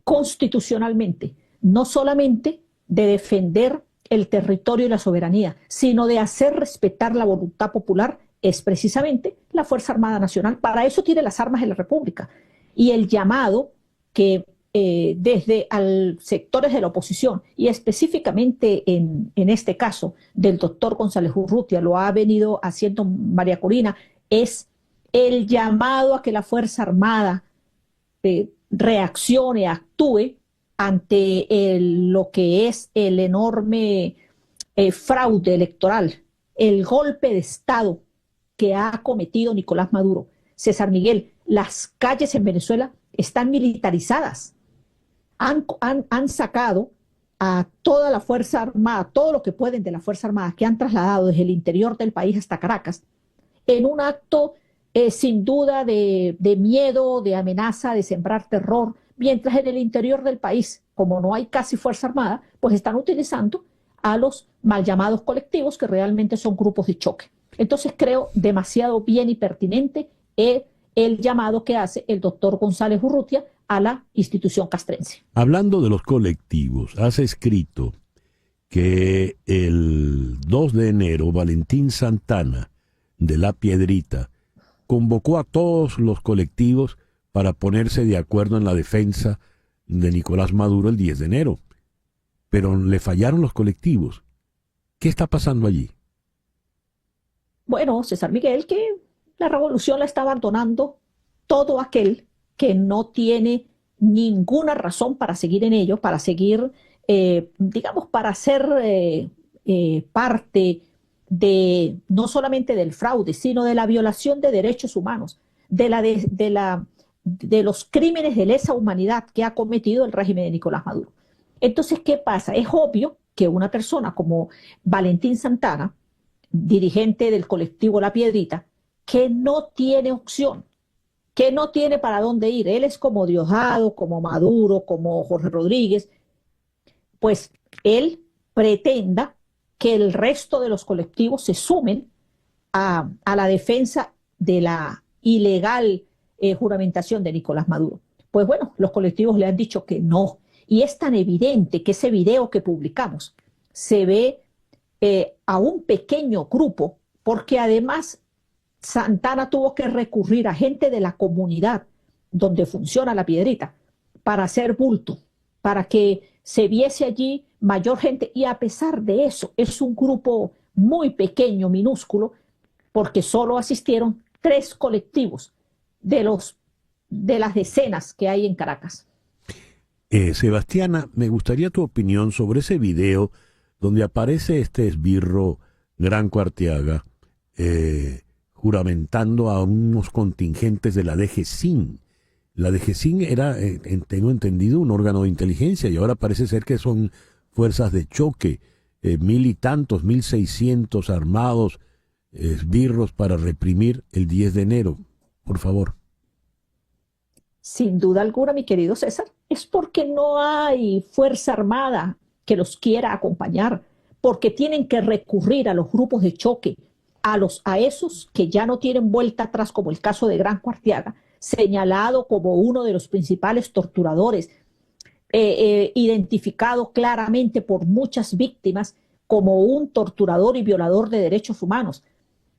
constitucionalmente, no solamente de defender el territorio y la soberanía, sino de hacer respetar la voluntad popular, es precisamente la Fuerza Armada Nacional. Para eso tiene las armas de la República. Y el llamado que desde sectores de la oposición, y específicamente en este caso del doctor González Urrutia, lo ha venido haciendo María Corina, es el llamado a que la Fuerza Armada reaccione, actúe ante lo que es el enorme fraude electoral, el golpe de Estado que ha cometido Nicolás Maduro. César Miguel, las calles en Venezuela están militarizadas. Han sacado a toda la Fuerza Armada, todo lo que pueden de la Fuerza Armada, que han trasladado desde el interior del país hasta Caracas, en un acto sin duda de miedo, de amenaza, de sembrar terror, mientras en el interior del país, como no hay casi Fuerza Armada, pues están utilizando a los mal llamados colectivos, que realmente son grupos de choque. Entonces creo demasiado bien y pertinente el llamado que hace el doctor González Urrutia a la institución castrense. Hablando de los colectivos, has escrito que el 2 de enero Valentín Santana de La Piedrita convocó a todos los colectivos para ponerse de acuerdo en la defensa de Nicolás Maduro el 10 de enero. Pero le fallaron los colectivos. ¿Qué está pasando allí? Bueno, César Miguel, que la revolución la está abandonando todo aquel que no tiene ninguna razón para seguir en ello, para seguir, digamos, para ser parte de no solamente del fraude, sino de la violación de derechos humanos, de los crímenes de lesa humanidad que ha cometido el régimen de Nicolás Maduro. Entonces, ¿qué pasa? Es obvio que una persona como Valentín Santana, dirigente del colectivo La Piedrita, que no tiene opción, que no tiene para dónde ir, él es como Diosdado, como Maduro, como Jorge Rodríguez, pues él pretenda que el resto de los colectivos se sumen a la defensa de la ilegal juramentación de Nicolás Maduro. Pues bueno, los colectivos le han dicho que no. Y es tan evidente que ese video que publicamos se ve a un pequeño grupo, porque además Santana tuvo que recurrir a gente de la comunidad donde funciona La Piedrita para hacer bulto, para que se viese allí mayor gente, y a pesar de eso es un grupo muy pequeño, minúsculo, porque solo asistieron 3 colectivos de las decenas que hay en Caracas. Sebastiana, me gustaría tu opinión sobre ese video donde aparece este esbirro Gran Arteaga juramentando a unos contingentes de la DGCIN. La DGCIN era, tengo entendido, un órgano de inteligencia, y ahora parece ser que son fuerzas de choque, 1.000 y tantos, 1.600 armados, esbirros para reprimir el 10 de enero. Por favor. Sin duda alguna, mi querido César, es porque no hay fuerza armada que los quiera acompañar, porque tienen que recurrir a los grupos de choque, a esos que ya no tienen vuelta atrás, como el caso de Gran Cuartiaga, señalado como uno de los principales torturadores, identificado claramente por muchas víctimas como un torturador y violador de derechos humanos.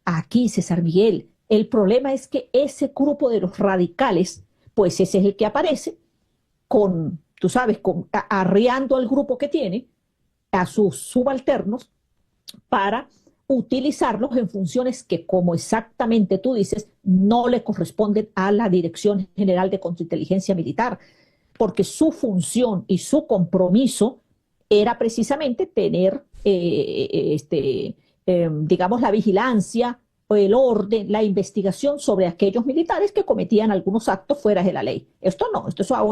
Aquí, César Miguel, el problema es que ese grupo de los radicales, pues ese es el que aparece con, tú sabes, arriando al grupo que tiene, a sus subalternos, para utilizarlos en funciones que, como exactamente tú dices, no le corresponden a la Dirección General de Contrainteligencia Militar, porque su función y su compromiso era precisamente tener, digamos, la vigilancia, el orden, la investigación sobre aquellos militares que cometían algunos actos fuera de la ley. Esto no,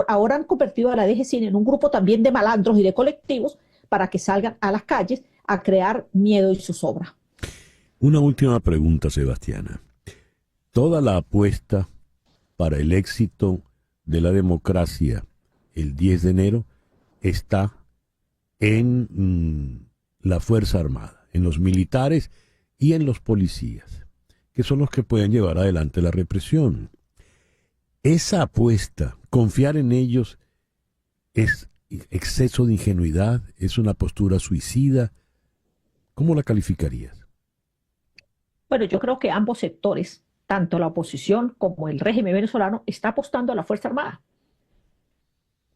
ahora han convertido a la DGCIN en un grupo también de malandros y de colectivos para que salgan a las calles a crear miedo y zozobra. Una última pregunta, Sebastiana. Toda la apuesta para el éxito de la democracia el 10 de enero está en la Fuerza Armada, en los militares y en los policías, que son los que pueden llevar adelante la represión. Esa apuesta, confiar en ellos, es exceso de ingenuidad, es una postura suicida. ¿Cómo la calificarías? Bueno, yo creo que ambos sectores, tanto la oposición como el régimen venezolano, está apostando a la Fuerza Armada.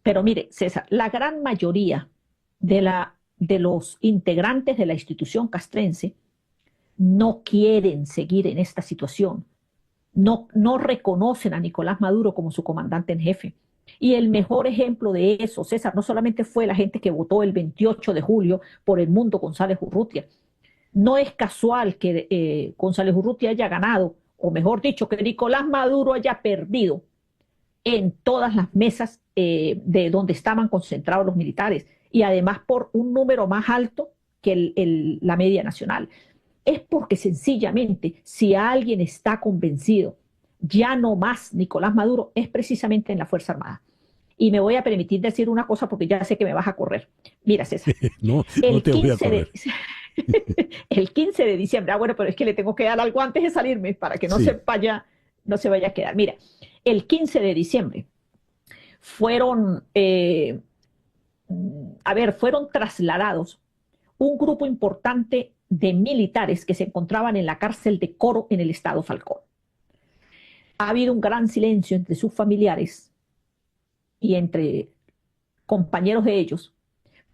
Pero mire, César, la gran mayoría de los integrantes de la institución castrense no quieren seguir en esta situación, no reconocen a Nicolás Maduro como su comandante en jefe. Y el mejor ejemplo de eso, César, no solamente fue la gente que votó el 28 de julio por Edmundo González Urrutia. No es casual que González Urrutia haya ganado, o mejor dicho, que Nicolás Maduro haya perdido en todas las mesas de donde estaban concentrados los militares, y además por un número más alto que la media nacional. Es porque sencillamente, si alguien está convencido, ya no más Nicolás Maduro, es precisamente en la Fuerza Armada. Y me voy a permitir decir una cosa porque ya sé que me vas a correr. Mira, César. No te voy a correr. El 15 de diciembre, bueno, pero es que le tengo que dar algo antes de salirme para que no se vaya a quedar. Mira, el 15 de diciembre fueron trasladados un grupo importante de militares que se encontraban en la cárcel de Coro en el estado Falcón. Ha habido un gran silencio entre sus familiares y entre compañeros de ellos,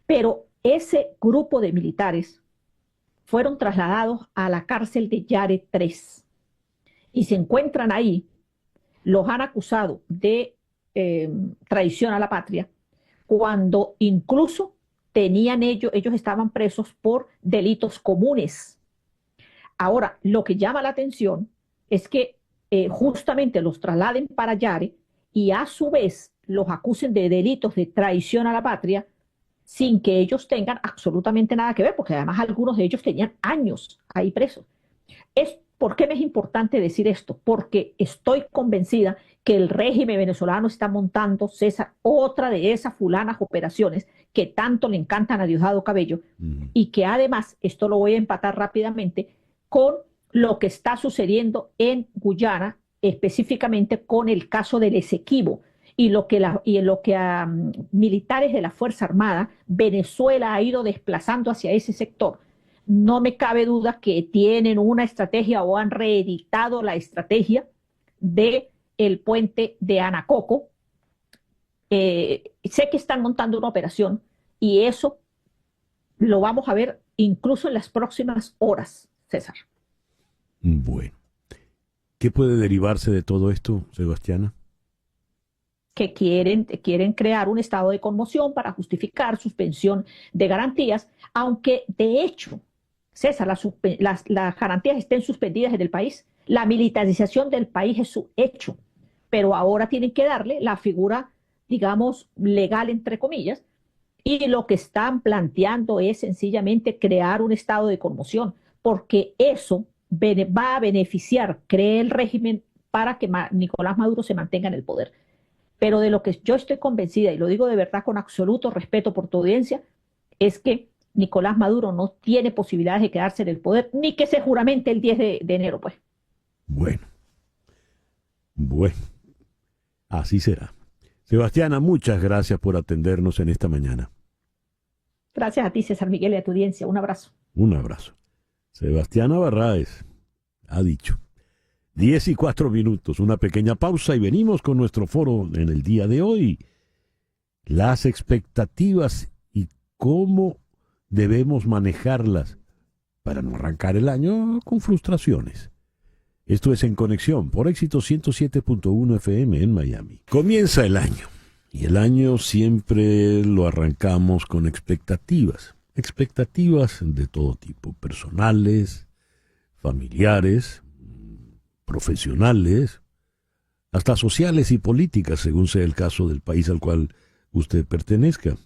pero ese grupo de militares fueron trasladados a la cárcel de Yare 3 y se encuentran ahí. Los han acusado de traición a la patria, cuando incluso ellos estaban presos por delitos comunes. Ahora, lo que llama la atención es que justamente los trasladen para Yare y a su vez los acusen de delitos de traición a la patria sin que ellos tengan absolutamente nada que ver, porque además algunos de ellos tenían años ahí presos. ¿Por qué me es importante decir esto? Porque estoy convencida que el régimen venezolano está montando, César, otra de esas fulanas operaciones que tanto le encantan a Diosdado Cabello, y que además, esto lo voy a empatar rápidamente, con lo que está sucediendo en Guyana, específicamente con el caso del Esequibo, y en lo que a militares de la Fuerza Armada, Venezuela ha ido desplazando hacia ese sector. No me cabe duda que tienen una estrategia o han reeditado la estrategia del puente de Anacoco. Sé que están montando una operación y eso lo vamos a ver incluso en las próximas horas, César. Bueno, ¿qué puede derivarse de todo esto, Sebastiana? Que quieren crear un estado de conmoción para justificar suspensión de garantías, aunque de hecho, César, las garantías estén suspendidas en el país. La militarización del país es su hecho, pero ahora tienen que darle la figura, digamos, legal, entre comillas, y lo que están planteando es sencillamente crear un estado de conmoción, porque eso va a beneficiar, cree el régimen, para que Nicolás Maduro se mantenga en el poder. Pero de lo que yo estoy convencida, y lo digo de verdad con absoluto respeto por tu audiencia, es que Nicolás Maduro no tiene posibilidades de quedarse en el poder, ni que se juramente el 10 de enero, pues. Bueno, así será. Sebastiana, muchas gracias por atendernos en esta mañana. Gracias a ti, César Miguel, y a tu audiencia. Un abrazo. Un abrazo. Sebastiana Barraez ha dicho. 10:04, una pequeña pausa y venimos con nuestro foro en el día de hoy. Las expectativas y cómo debemos manejarlas para no arrancar el año con frustraciones. Esto es En Conexión por Éxito 107.1 FM en Miami. Comienza el año y el año siempre lo arrancamos con expectativas. Expectativas de todo tipo, personales, familiares, profesionales, hasta sociales y políticas, según sea el caso del país al cual usted pertenezca.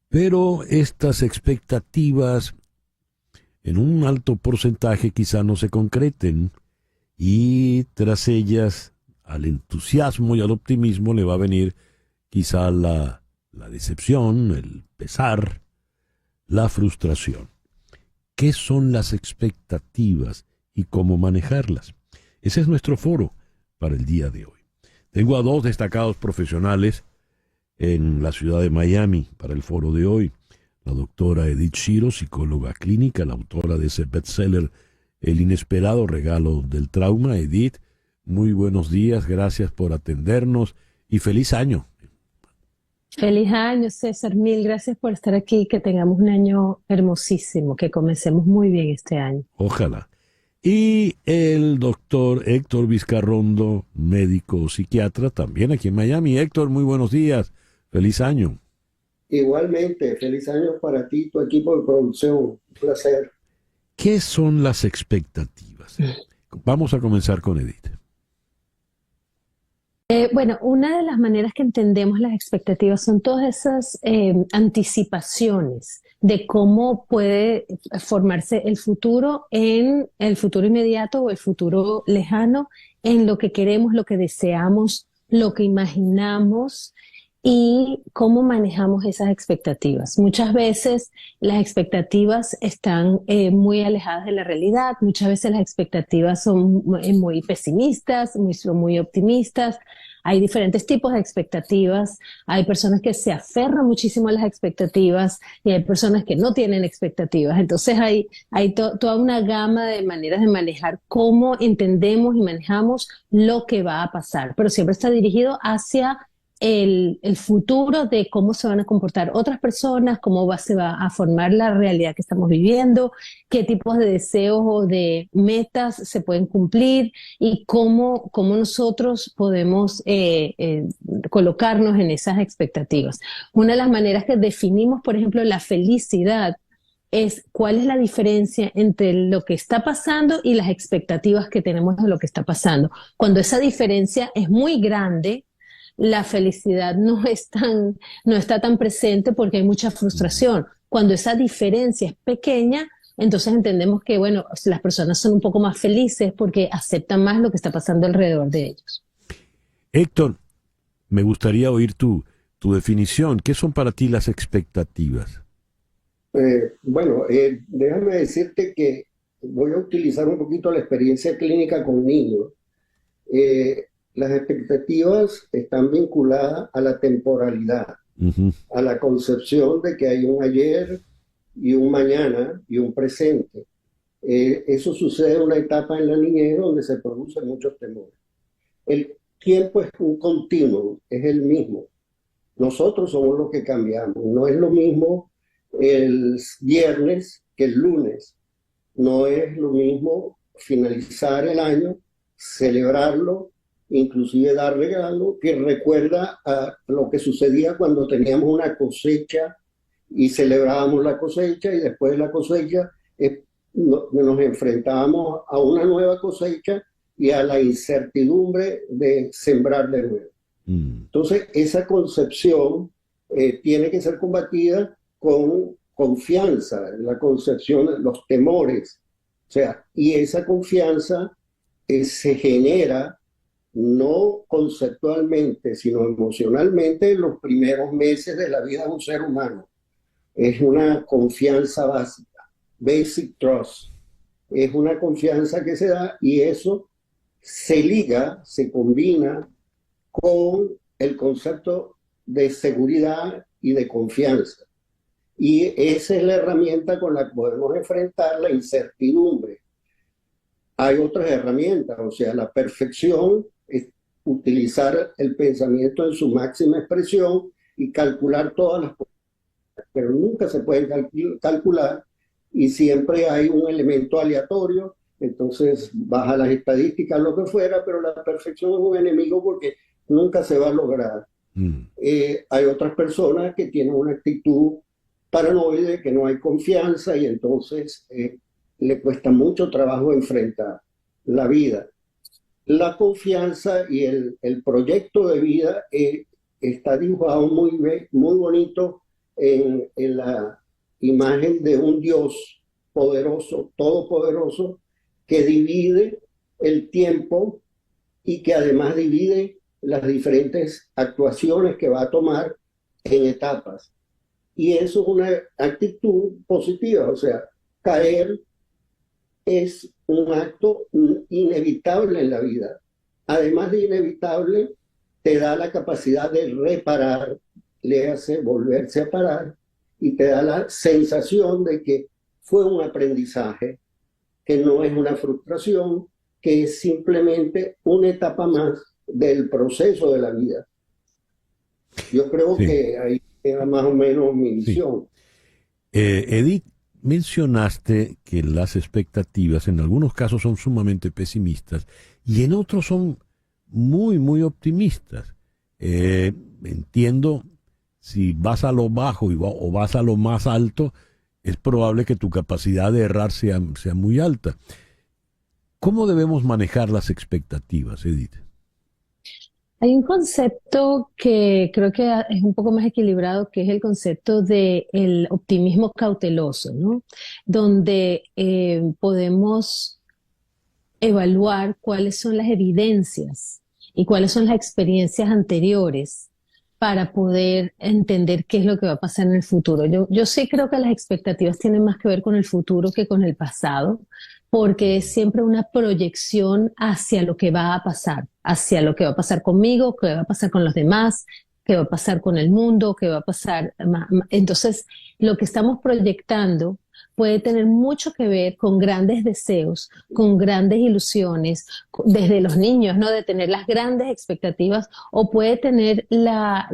Pero estas expectativas, en un alto porcentaje, quizá no se concreten, y tras ellas, al entusiasmo y al optimismo le va a venir quizá la decepción, el pesar, la frustración. ¿Qué son las expectativas y cómo manejarlas? Ese es nuestro foro para el día de hoy. Tengo a dos destacados profesionales en la ciudad de Miami para el foro de hoy. La doctora Edith Shiro, psicóloga clínica, la autora de ese bestseller El inesperado regalo del trauma. Edith, muy buenos días, gracias por atendernos y feliz año. Feliz año, César, mil gracias por estar aquí, que tengamos un año hermosísimo, que comencemos muy bien este año. Ojalá. Y el doctor Héctor Vizcarrondo, médico psiquiatra, también aquí en Miami. Héctor, muy buenos días, feliz año. Igualmente, feliz año para ti y tu equipo de producción, un placer. ¿Qué son las expectativas? Vamos a comenzar con Edith. Bueno, una de las maneras que entendemos las expectativas son todas esas anticipaciones de cómo puede formarse el futuro en el futuro inmediato o el futuro lejano, en lo que queremos, lo que deseamos, lo que imaginamos y cómo manejamos esas expectativas. Muchas veces las expectativas están muy alejadas de la realidad, muchas veces las expectativas son muy pesimistas, muy optimistas. Hay diferentes tipos de expectativas, hay personas que se aferran muchísimo a las expectativas y hay personas que no tienen expectativas. Entonces hay toda una gama de maneras de manejar cómo entendemos y manejamos lo que va a pasar, pero siempre está dirigido hacia el futuro de cómo se van a comportar otras personas, se va a formar la realidad que estamos viviendo, qué tipos de deseos o de metas se pueden cumplir y cómo nosotros podemos colocarnos en esas expectativas. Una de las maneras que definimos, por ejemplo, la felicidad es cuál es la diferencia entre lo que está pasando y las expectativas que tenemos de lo que está pasando. Cuando esa diferencia es muy grande, la felicidad no está tan presente porque hay mucha frustración. Cuando esa diferencia es pequeña, entonces entendemos que, bueno, las personas son un poco más felices porque aceptan más lo que está pasando alrededor de ellos. Héctor, me gustaría oír tu definición. ¿Qué son para ti las expectativas? Déjame decirte que voy a utilizar un poquito la experiencia clínica con niños. Las expectativas están vinculadas a la temporalidad, a la concepción de que hay un ayer y un mañana y un presente. Eso sucede en una etapa en la niñez donde se producen muchos temores. El tiempo es un continuo, es el mismo. Nosotros somos los que cambiamos. No es lo mismo el viernes que el lunes. No es lo mismo finalizar el año, celebrarlo, inclusive dar regalo, que recuerda a lo que sucedía cuando teníamos una cosecha y celebrábamos la cosecha y después de la cosecha nos enfrentábamos a una nueva cosecha y a la incertidumbre de sembrar de nuevo. Entonces, esa concepción tiene que ser combatida con confianza, la concepción, los temores. O sea, y esa confianza se genera no conceptualmente, sino emocionalmente en los primeros meses de la vida de un ser humano. Es una confianza básica, basic trust. Es una confianza que se da y eso se liga, se combina con el concepto de seguridad y de confianza. Y esa es la herramienta con la que podemos enfrentar la incertidumbre. Hay otras herramientas, o sea, la perfección es utilizar el pensamiento en su máxima expresión y calcular todas las cosas, pero nunca se pueden calcular y siempre hay un elemento aleatorio, entonces baja las estadísticas, lo que fuera, pero la perfección es un enemigo porque nunca se va a lograr. Hay otras personas que tienen una actitud paranoide, que no hay confianza y entonces le cuesta mucho trabajo enfrentar la vida. La confianza y el proyecto de vida está dibujado muy bonito en la imagen de un Dios poderoso, todopoderoso, que divide el tiempo y que además divide las diferentes actuaciones que va a tomar en etapas. Y eso es una actitud positiva, o sea, caer es un acto inevitable en la vida. Además de inevitable, te da la capacidad de reparar, le hace volverse a parar y te da la sensación de que fue un aprendizaje, que no es una frustración, que es simplemente una etapa más del proceso de la vida. Yo creo que ahí era más o menos mi visión. Edith, mencionaste que las expectativas en algunos casos son sumamente pesimistas y en otros son muy, muy optimistas. Entiendo, si vas a lo bajo o vas a lo más alto, es probable que tu capacidad de errar sea muy alta. ¿Cómo debemos manejar las expectativas, Edith? Hay un concepto que creo que es un poco más equilibrado, que es el concepto del optimismo cauteloso, ¿no? Donde podemos evaluar cuáles son las evidencias y cuáles son las experiencias anteriores para poder entender qué es lo que va a pasar en el futuro. Yo sí creo que las expectativas tienen más que ver con el futuro que con el pasado, porque es siempre una proyección hacia lo que va a pasar, hacia lo que va a pasar conmigo, qué va a pasar con los demás, qué va a pasar con el mundo, qué va a pasar. Entonces, lo que estamos proyectando puede tener mucho que ver con grandes deseos, con grandes ilusiones, desde los niños, ¿no? De tener las grandes expectativas, o puede tener la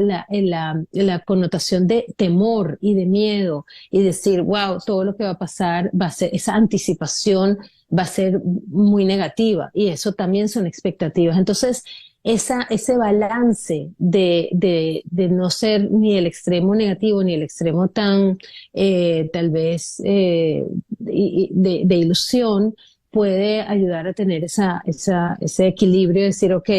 connotación de temor y de miedo y decir, wow, todo lo que va a pasar va a ser, esa anticipación va a ser muy negativa, y eso también son expectativas. Entonces, ese balance de no ser ni el extremo negativo ni el extremo tan tal vez de ilusión puede ayudar a tener ese equilibrio de decir, ok,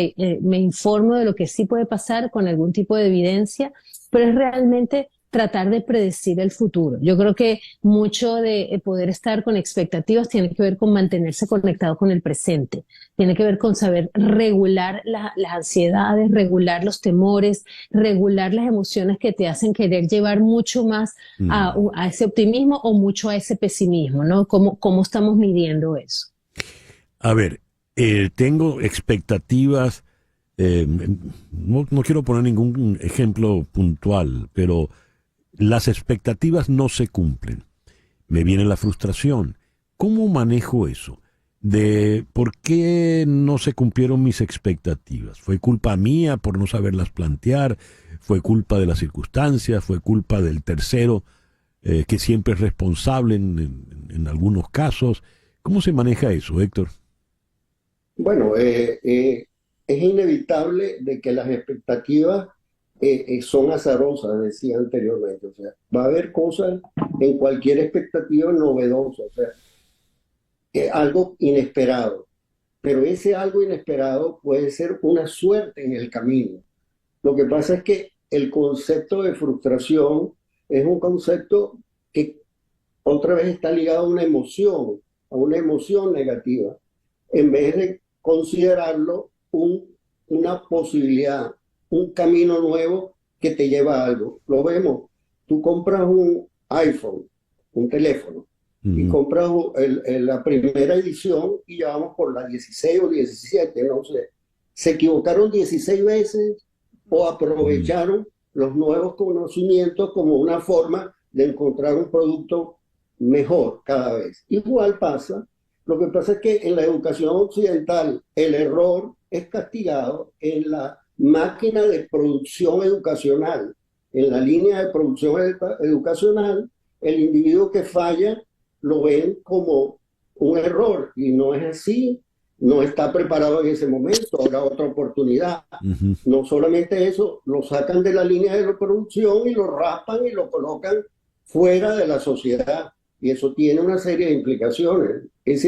me informo de lo que sí puede pasar con algún tipo de evidencia, pero es realmente tratar de predecir el futuro. Yo creo que mucho de poder estar con expectativas tiene que ver con mantenerse conectado con el presente, tiene que ver con saber regular las ansiedades, regular los temores, regular las emociones que te hacen querer llevar mucho más a ese optimismo o mucho a ese pesimismo, ¿no? ¿Cómo estamos midiendo eso? A ver, tengo expectativas, no quiero poner ningún ejemplo puntual, pero las expectativas no se cumplen. Me viene la frustración. ¿Cómo manejo eso? De por qué no se cumplieron mis expectativas. ¿Fue culpa mía por no saberlas plantear? ¿Fue culpa de las circunstancias? ¿Fue culpa del tercero que siempre es responsable en algunos casos? ¿Cómo se maneja eso, Héctor? Bueno, es inevitable de que las expectativas son azarosas, decía anteriormente. O sea, va a haber cosas en cualquier expectativa novedosa, o sea, algo inesperado. pero ese algo inesperado puede ser una suerte en el camino. Lo que pasa es que el concepto de frustración es un concepto que otra vez está ligado a una emoción negativa, en vez de considerarlo una posibilidad, un camino nuevo que te lleva a algo. Lo vemos, tú compras un iPhone, un teléfono, y compras la primera edición y ya vamos por la 16 o 17, no sé. ¿Se equivocaron 16 veces o aprovecharon los nuevos conocimientos como una forma de encontrar un producto mejor cada vez? Igual pasa. Lo que pasa es que en la educación occidental el error es castigado en la máquina de producción educacional. En la línea de producción educacional, el individuo que falla lo ven como un error y no es así. No está preparado en ese momento, habrá otra oportunidad. No solamente eso, lo sacan de la línea de producción y lo raspan y lo colocan fuera de la sociedad. Y eso tiene una serie de implicaciones. Es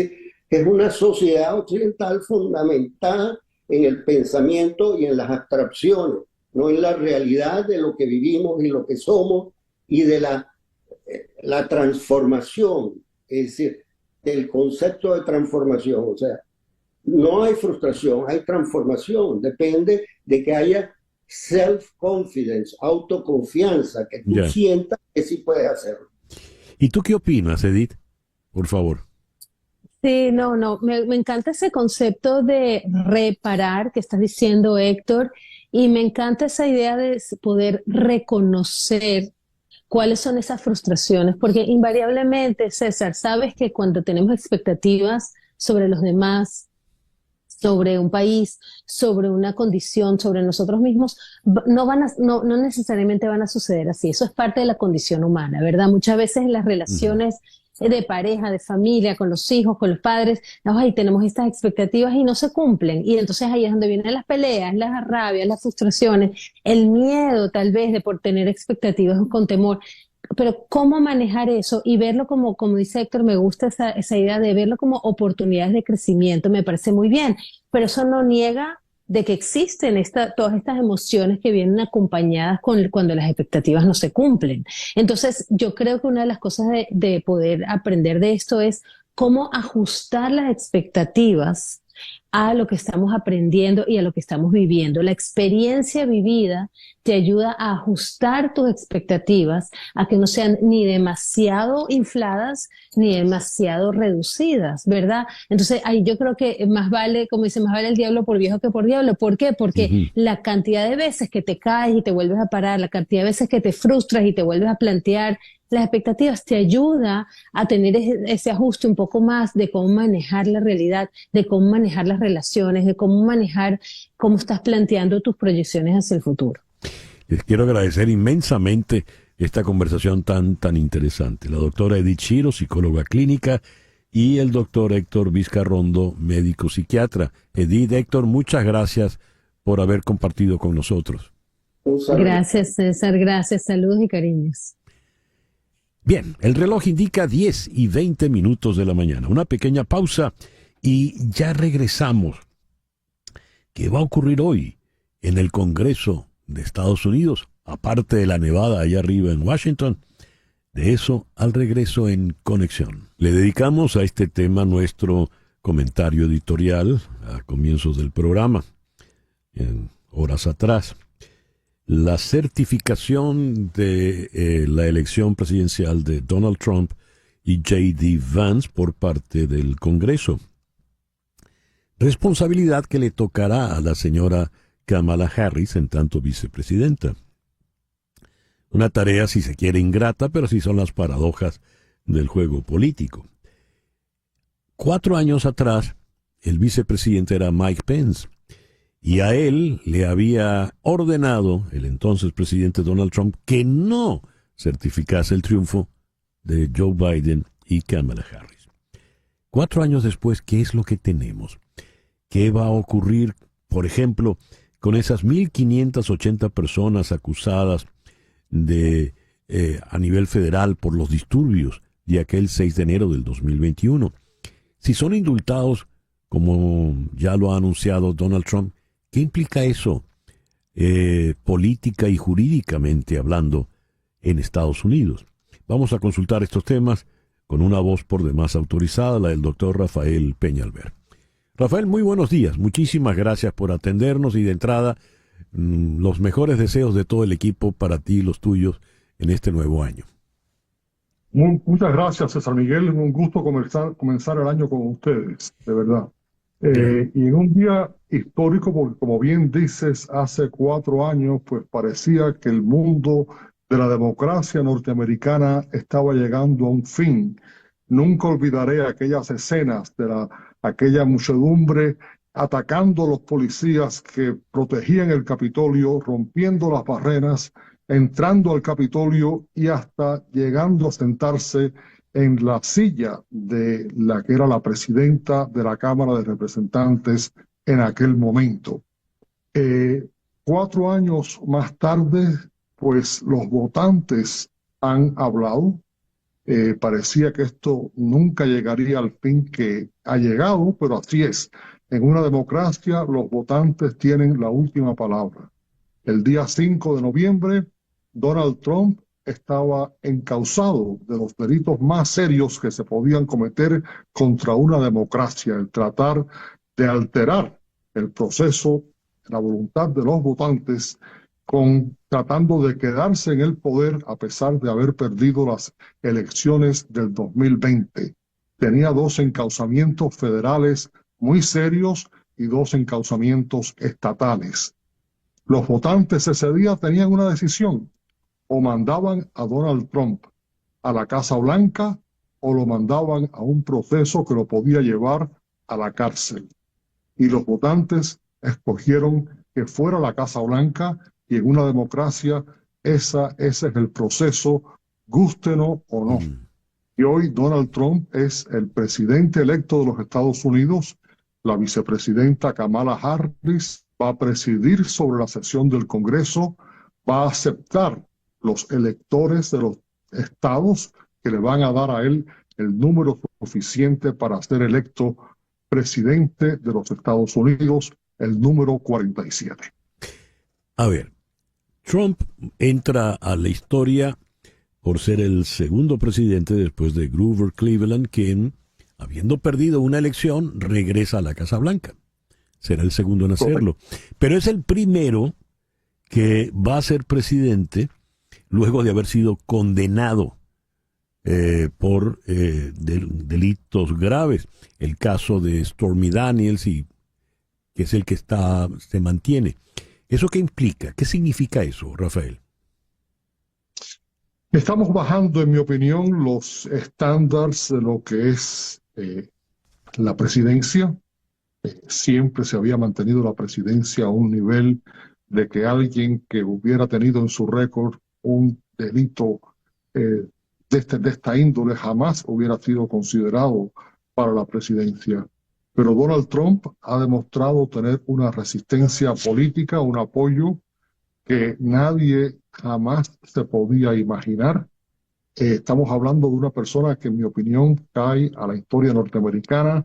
una sociedad occidental fundamentada en el pensamiento y en las abstracciones, no en la realidad de lo que vivimos y lo que somos y de la transformación, es decir, del concepto de transformación. O sea, no hay frustración, hay transformación. Depende de que haya self-confidence, autoconfianza, que tú sientas que sí puedes hacerlo. ¿Y tú qué opinas, Edith? Por favor. Sí, me encanta ese concepto de reparar que estás diciendo, Héctor, y me encanta esa idea de poder reconocer cuáles son esas frustraciones, porque invariablemente, César, sabes que cuando tenemos expectativas sobre los demás, sobre un país, sobre una condición, sobre nosotros mismos, no necesariamente van a suceder así. Eso es parte de la condición humana, ¿verdad? Muchas veces en las relaciones de pareja, de familia, con los hijos, con los padres, tenemos estas expectativas y no se cumplen. Y entonces ahí es donde vienen las peleas, las rabias, las frustraciones, el miedo tal vez de por tener expectativas con temor. Pero cómo manejar eso y verlo como dice Héctor, me gusta esa idea de verlo como oportunidades de crecimiento, me parece muy bien, pero eso no niega de que existen todas estas emociones que vienen acompañadas cuando las expectativas no se cumplen. Entonces, yo creo que una de las cosas de poder aprender de esto es cómo ajustar las expectativas a lo que estamos aprendiendo y a lo que estamos viviendo. La experiencia vivida te ayuda a ajustar tus expectativas a que no sean ni demasiado infladas ni demasiado reducidas, ¿verdad? Entonces, ahí yo creo que más vale, como dice, más vale el diablo por viejo que por diablo. ¿Por qué? Porque la cantidad de veces que te caes y te vuelves a parar, la cantidad de veces que te frustras y te vuelves a plantear las expectativas, te ayuda a tener ese ajuste un poco más de cómo manejar la realidad, de cómo manejar las relaciones, de cómo manejar cómo estás planteando tus proyecciones hacia el futuro. Les quiero agradecer inmensamente esta conversación tan interesante. La doctora Edith Shiro, psicóloga clínica, y el doctor Héctor Vizcarrondo, médico psiquiatra. Edith, Héctor, muchas gracias por haber compartido con nosotros. Gracias, César. Gracias. Saludos y cariños. Bien, el reloj indica 10:20 de la mañana. Una pequeña pausa y ya regresamos. ¿Qué va a ocurrir hoy en el Congreso de Estados Unidos? Aparte de la nevada allá arriba en Washington. De eso al regreso en Conexión. Le dedicamos a este tema nuestro comentario editorial a comienzos del programa, en horas atrás. La certificación de la elección presidencial de Donald Trump y J.D. Vance por parte del Congreso. Responsabilidad que le tocará a la señora Kamala Harris, en tanto vicepresidenta. Una tarea, si se quiere, ingrata, pero sí son las paradojas del juego político. 4 años atrás, el vicepresidente era Mike Pence. Y a él le había ordenado el entonces presidente Donald Trump que no certificase el triunfo de Joe Biden y Kamala Harris. 4 años después, ¿qué es lo que tenemos? ¿Qué va a ocurrir, por ejemplo, con esas 1.580 personas acusadas a nivel federal por los disturbios de aquel 6 de enero del 2021? Si son indultados como ya lo ha anunciado Donald Trump. ¿Qué implica eso, política y jurídicamente hablando, en Estados Unidos? Vamos a consultar estos temas con una voz por demás autorizada, la del doctor Rafael Peñalver. Rafael, muy buenos días. Muchísimas gracias por atendernos y de entrada, los mejores deseos de todo el equipo para ti y los tuyos en este nuevo año. Muchas gracias, César Miguel. Un gusto comenzar el año con ustedes, de verdad. Y en un día histórico, porque como bien dices, hace 4 años, pues parecía que el mundo de la democracia norteamericana estaba llegando a un fin. Nunca olvidaré aquellas escenas de aquella muchedumbre atacando a los policías que protegían el Capitolio, rompiendo las barreras, entrando al Capitolio y hasta llegando a sentarse en la silla de la que era la presidenta de la Cámara de Representantes en aquel momento. 4 años más tarde, pues los votantes han hablado. Parecía que esto nunca llegaría al fin que ha llegado, pero así es. En una democracia, los votantes tienen la última palabra. El día 5 de noviembre, Donald Trump estaba encausado de los delitos más serios que se podían cometer contra una democracia, el tratar de alterar el proceso, la voluntad de los votantes, tratando de quedarse en el poder a pesar de haber perdido las elecciones del 2020. Tenía 2 encausamientos federales muy serios y 2 encausamientos estatales. Los votantes ese día tenían una decisión: o mandaban a Donald Trump a la Casa Blanca o lo mandaban a un proceso que lo podía llevar a la cárcel. Y los votantes escogieron que fuera a la Casa Blanca, y en una democracia ese es el proceso, gústenos o no. Y hoy Donald Trump es el presidente electo de los Estados Unidos. La vicepresidenta Kamala Harris va a presidir sobre la sesión del Congreso, va a aceptar los electores de los estados que le van a dar a él el número suficiente para ser electo presidente de los Estados Unidos, el número 47. A ver, Trump entra a la historia por ser el segundo presidente después de Grover Cleveland, quien, habiendo perdido una elección, regresa a la Casa Blanca. Será el segundo en hacerlo. Pero es el primero que va a ser presidente luego de haber sido condenado por delitos graves. El caso de Stormy Daniels, que es el que se mantiene. ¿Eso qué implica? ¿Qué significa eso, Rafael? Estamos bajando, en mi opinión, los estándares de lo que es la presidencia. Siempre se había mantenido la presidencia a un nivel de que alguien que hubiera tenido en su récord un delito de esta índole jamás hubiera sido considerado para la presidencia. Pero Donald Trump ha demostrado tener una resistencia política, un apoyo que nadie jamás se podía imaginar. Estamos hablando de una persona que, en mi opinión, cae a la historia norteamericana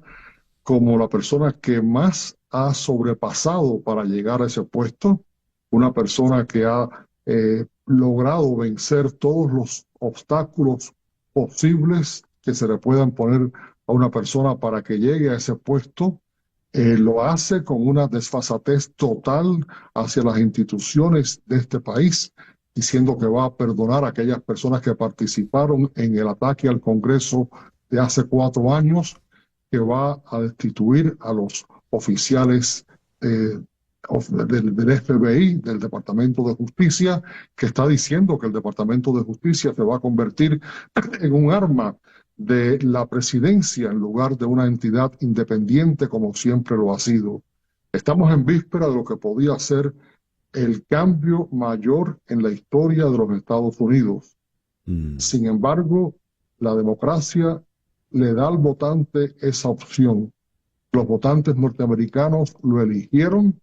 como la persona que más ha sobrepasado para llegar a ese puesto, una persona que ha logrado vencer todos los obstáculos posibles que se le puedan poner a una persona para que llegue a ese puesto. Lo hace con una desfasatez total hacia las instituciones de este país, diciendo que va a perdonar a aquellas personas que participaron en el ataque al Congreso de hace 4 años, que va a destituir a los oficiales del FBI, del Departamento de Justicia, que está diciendo que el Departamento de Justicia se va a convertir en un arma de la presidencia en lugar de una entidad independiente como siempre lo ha sido. Estamos en víspera de lo que podía ser el cambio mayor en la historia de los Estados Unidos. Sin embargo, la democracia le da al votante esa opción. Los votantes norteamericanos lo eligieron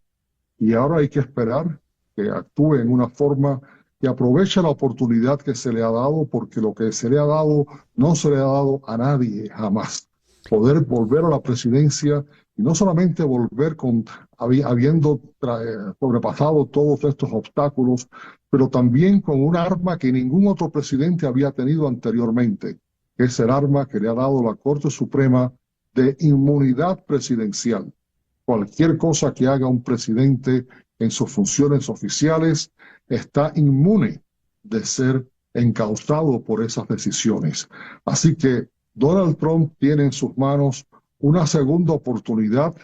y ahora hay que esperar que actúe en una forma que aproveche la oportunidad que se le ha dado, porque lo que se le ha dado no se le ha dado a nadie jamás. poder volver a la presidencia y no solamente volver habiendo sobrepasado todos estos obstáculos, pero también con un arma que ningún otro presidente había tenido anteriormente, que es el arma que le ha dado la Corte Suprema de inmunidad presidencial. Cualquier cosa que haga un presidente en sus funciones oficiales está inmune de ser encausado por esas decisiones. Así que Donald Trump tiene en sus manos una segunda oportunidad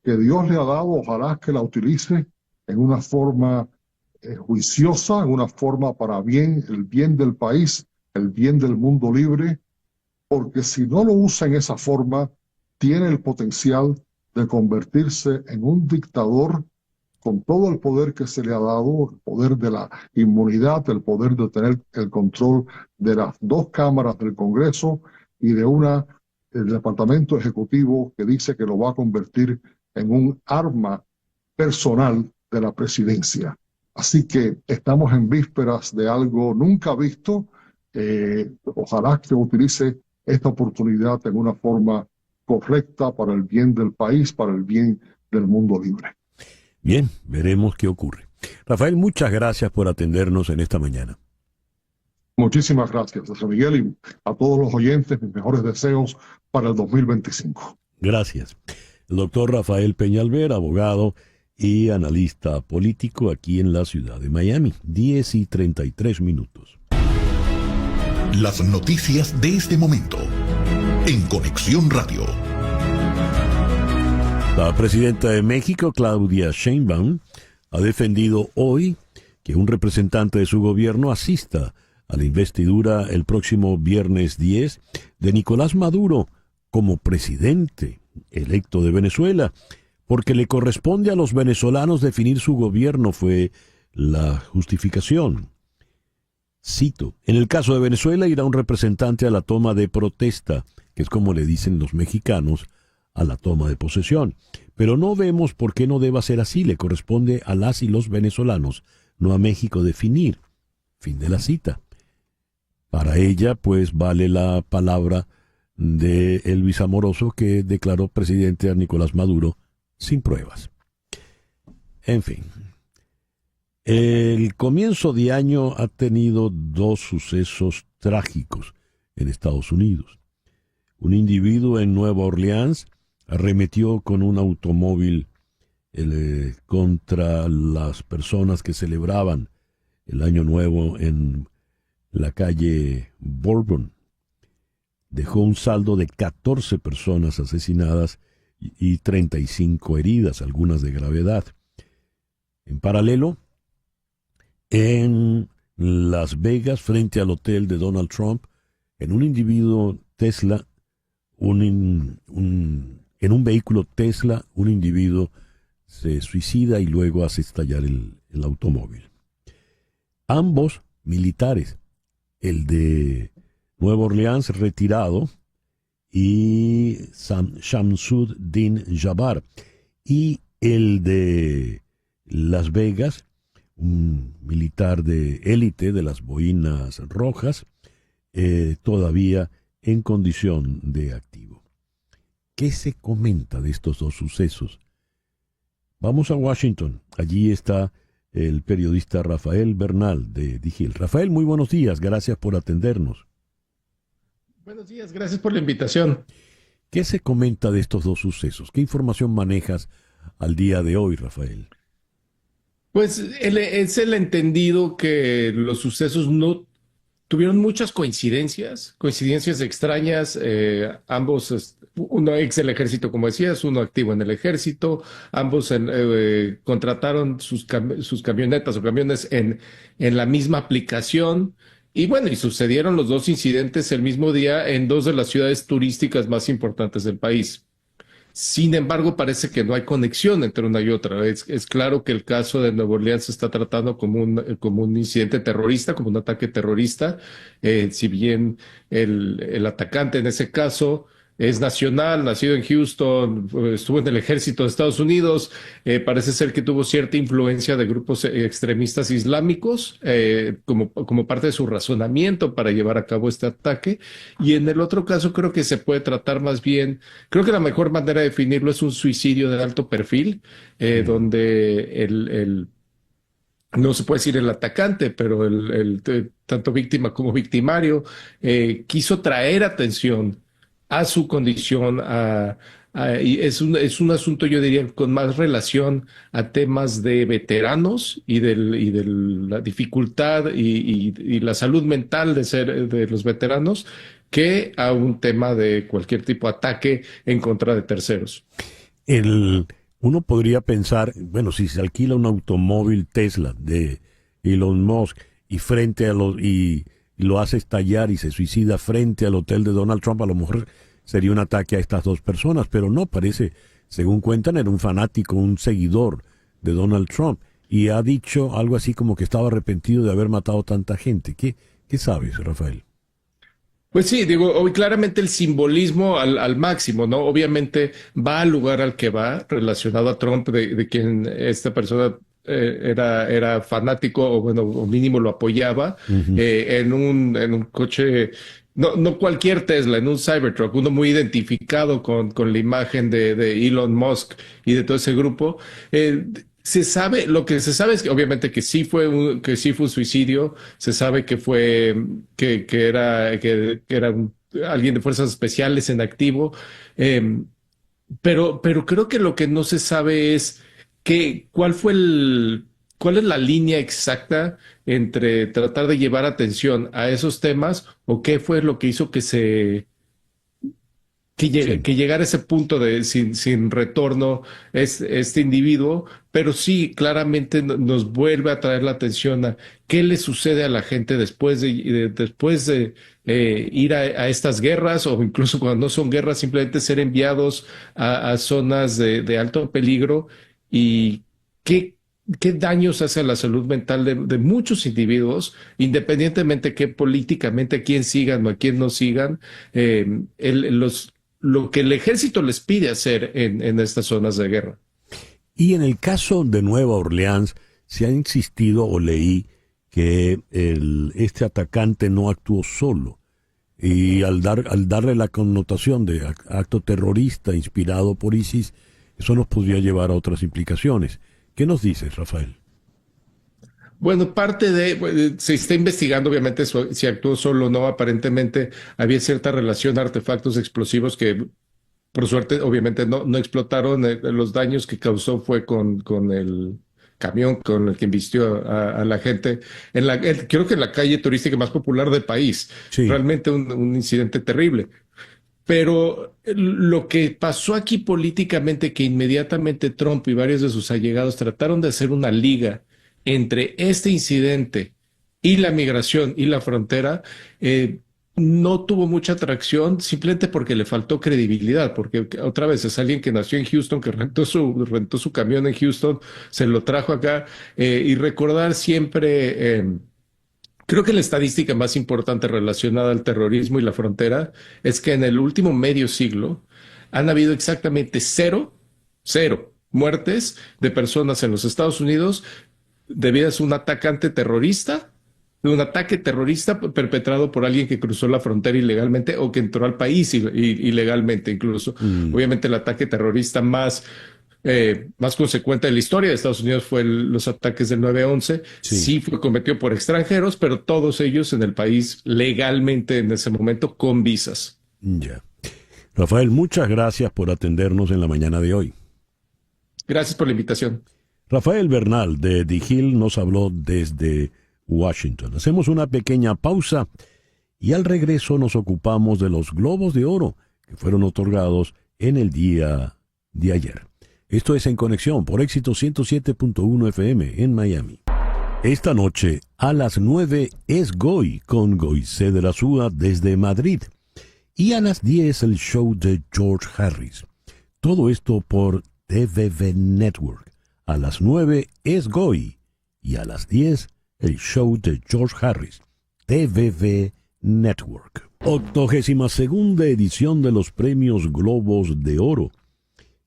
que Dios le ha dado, ojalá que la utilice en una forma juiciosa, en una forma para el bien del país, el bien del mundo libre, porque si no lo usa en esa forma, tiene el potencial de convertirse en un dictador con todo el poder que se le ha dado, el poder de la inmunidad, el poder de tener el control de las dos cámaras del Congreso y de el Departamento Ejecutivo que dice que lo va a convertir en un arma personal de la presidencia. Así que estamos en vísperas de algo nunca visto. Ojalá que utilice esta oportunidad en una forma correcta para el bien del país, para el bien del mundo libre. Bien, veremos qué ocurre. Rafael, muchas gracias por atendernos en esta mañana. Muchísimas gracias, César Miguel, y a todos los oyentes, mis mejores deseos para el 2025. Gracias. El doctor Rafael Peñalver, abogado y analista político aquí en la ciudad de Miami. 10:33. Las noticias de este momento en Conexión Radio. La presidenta de México, Claudia Sheinbaum, ha defendido hoy que un representante de su gobierno asista a la investidura el próximo viernes 10 de Nicolás Maduro como presidente electo de Venezuela, porque le corresponde a los venezolanos definir su gobierno, fue la justificación. Cito, en el caso de Venezuela irá un representante a la toma de protesta, que es como le dicen los mexicanos, a la toma de posesión. Pero no vemos por qué no deba ser así, le corresponde a las y los venezolanos, no a México definir. Fin de la cita. Para ella, pues, vale la palabra de Elvis Amoroso, que declaró presidente a Nicolás Maduro sin pruebas. En fin. El comienzo de año ha tenido dos sucesos trágicos en Estados Unidos. Un individuo en Nueva Orleans arremetió con un automóvil contra las personas que celebraban el Año Nuevo en la calle Bourbon. Dejó un saldo de 14 personas asesinadas y 35 heridas, algunas de gravedad. En paralelo, en Las Vegas, frente al hotel de Donald Trump, en un individuo Tesla, en un vehículo Tesla, un individuo se suicida y luego hace estallar el automóvil. Ambos militares, el de Nueva Orleans retirado y Shamsuddin Jabbar, y el de Las Vegas, un militar de élite de las boinas rojas, todavía en condición de activo. ¿Qué se comenta de estos dos sucesos? Vamos a Washington. Allí está el periodista Rafael Bernal de Digil. Rafael, muy buenos días. Gracias por atendernos. Buenos días, gracias por la invitación. ¿Qué se comenta de estos dos sucesos? ¿Qué información manejas al día de hoy, Rafael? Pues es el entendido que los sucesos no tuvieron muchas coincidencias extrañas, ambos, uno ex del ejército, como decías, uno activo en el ejército, ambos contrataron sus camionetas o camiones en la misma aplicación, y bueno, y sucedieron los dos incidentes el mismo día en dos de las ciudades turísticas más importantes del país. Sin embargo, parece que no hay conexión entre una y otra. Es claro que el caso de Nueva Orleans se está tratando como un incidente terrorista, como un ataque terrorista. Si bien el atacante en ese caso es nacional, nacido en Houston, estuvo en el ejército de Estados Unidos, parece ser que tuvo cierta influencia de grupos extremistas islámicos como parte de su razonamiento para llevar a cabo este ataque. Y en el otro caso creo que se puede tratar más bien, creo que la mejor manera de definirlo es un suicidio de alto perfil, donde no se puede decir el atacante, pero tanto víctima como victimario quiso traer atención a su condición, y es un asunto, yo diría, con más relación a temas de veteranos y de la dificultad y la salud mental de los veteranos, que a un tema de cualquier tipo de ataque en contra de terceros. Uno podría pensar, bueno, si se alquila un automóvil Tesla de Elon Musk y lo hace estallar y se suicida frente al hotel de Donald Trump, a lo mejor sería un ataque a estas dos personas, pero no, parece, según cuentan, era un fanático, un seguidor de Donald Trump, y ha dicho algo así como que estaba arrepentido de haber matado tanta gente. ¿Qué sabes, Rafael? Pues sí, digo, hoy claramente el simbolismo al máximo, ¿no? Obviamente va al lugar al que va, relacionado a Trump, de quien esta persona era fanático, o mínimo lo apoyaba, en un coche, no cualquier Tesla, en un Cybertruck, uno muy identificado con la imagen de Elon Musk y de todo ese grupo. Lo que se sabe es que obviamente que sí fue un suicidio. Se sabe que era alguien de fuerzas especiales en activo, pero creo que lo que no se sabe es cuál es la llegada exacta entre tratar de llevar atención a esos temas, o qué fue lo que hizo que llegara a ese punto de sin retorno este individuo. Pero sí, claramente nos vuelve a traer la atención a qué le sucede a la gente después de ir a estas guerras, o incluso cuando no son guerras, simplemente ser enviados a zonas de alto peligro, y qué daños hace a la salud mental de muchos individuos, independientemente que políticamente a quién sigan o a quién no sigan, lo que el ejército les pide hacer en estas zonas de guerra. Y en el caso de Nueva Orleans, se ha insistido, o leí, que este atacante no actuó solo. Y al darle la connotación de acto terrorista inspirado por ISIS, eso nos podría llevar a otras implicaciones. ¿Qué nos dices, Rafael? Bueno, se está investigando obviamente si actuó solo o no. Aparentemente había cierta relación a artefactos explosivos que, por suerte, obviamente no explotaron. Los daños que causó fue con el camión con el que embistió a la gente, creo que en la calle turística más popular del país. Sí. Realmente un incidente terrible. Pero lo que pasó aquí políticamente, que inmediatamente Trump y varios de sus allegados trataron de hacer una liga entre este incidente y la migración y la frontera, no tuvo mucha atracción, simplemente porque le faltó credibilidad, porque otra vez es alguien que nació en Houston, que rentó su camión en Houston, se lo trajo acá, y recordar siempre, creo que la estadística más importante relacionada al terrorismo y la frontera es que en el último medio siglo han habido exactamente cero muertes de personas en los Estados Unidos debidas a un ataque terrorista perpetrado por alguien que cruzó la frontera ilegalmente o que entró al país ilegalmente incluso. Obviamente el ataque terrorista más consecuente de la historia de Estados Unidos fue los ataques del 9/11. Sí fue cometido por extranjeros, pero todos ellos en el país legalmente en ese momento con visas. Ya. Rafael, muchas gracias por atendernos en la mañana de hoy. Gracias por la invitación. Rafael Bernal de The Hill nos habló desde Washington. Hacemos una pequeña pausa y al regreso nos ocupamos de los Globos de Oro que fueron otorgados en el día de ayer. Esto es En Conexión por Éxito 107.1 FM en Miami. Esta noche a las 9 es Goy con Goicé de la Súa desde Madrid. Y a las 10 el show de George Harris. Todo esto por TVV Network. A las 9 es Goy y a las 10 el show de George Harris. TVV Network. 82ª edición de los premios Globos de Oro,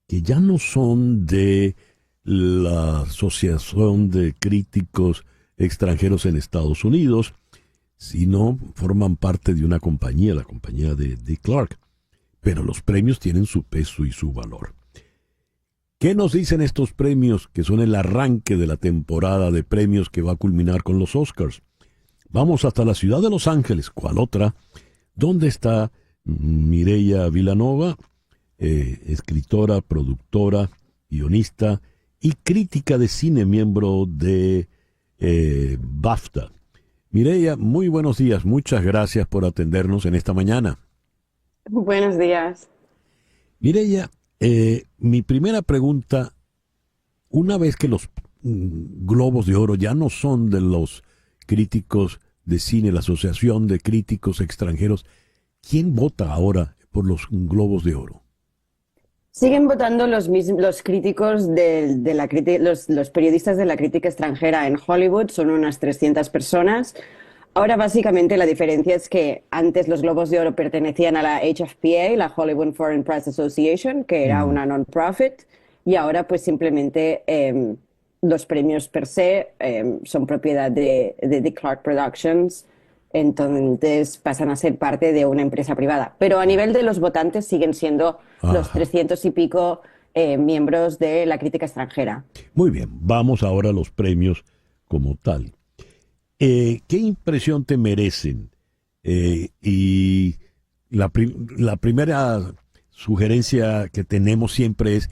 que ya no son de la Asociación de Críticos Extranjeros en Estados Unidos, sino forman parte de una compañía, la compañía de Clark. Pero los premios tienen su peso y su valor. ¿Qué nos dicen estos premios que son el arranque de la temporada de premios que va a culminar con los Oscars? Vamos hasta la ciudad de Los Ángeles, ¿cuál otra? ¿Dónde está Mireia Vilanova, escritora, productora, guionista y crítica de cine, miembro de BAFTA? Mireia, muy buenos días. Muchas gracias por atendernos en esta mañana. Buenos días. Mireia, mi primera pregunta, una vez que los Globos de Oro ya no son de los críticos de cine, la Asociación de Críticos Extranjeros, ¿quién vota ahora por los Globos de Oro? Siguen votando los críticos los periodistas de la crítica extranjera en Hollywood, son unas 300 personas. Ahora básicamente la diferencia es que antes los Globos de Oro pertenecían a la HFPA, la Hollywood Foreign Press Association, que era una non-profit, y ahora pues simplemente los premios per se son propiedad de Clark Productions, entonces pasan a ser parte de una empresa privada. Pero a nivel de los votantes siguen siendo los 300 y pico miembros de la crítica extranjera. Muy bien, vamos ahora a los premios como tal. ¿Qué impresión te merecen? Y la primera sugerencia que tenemos siempre es,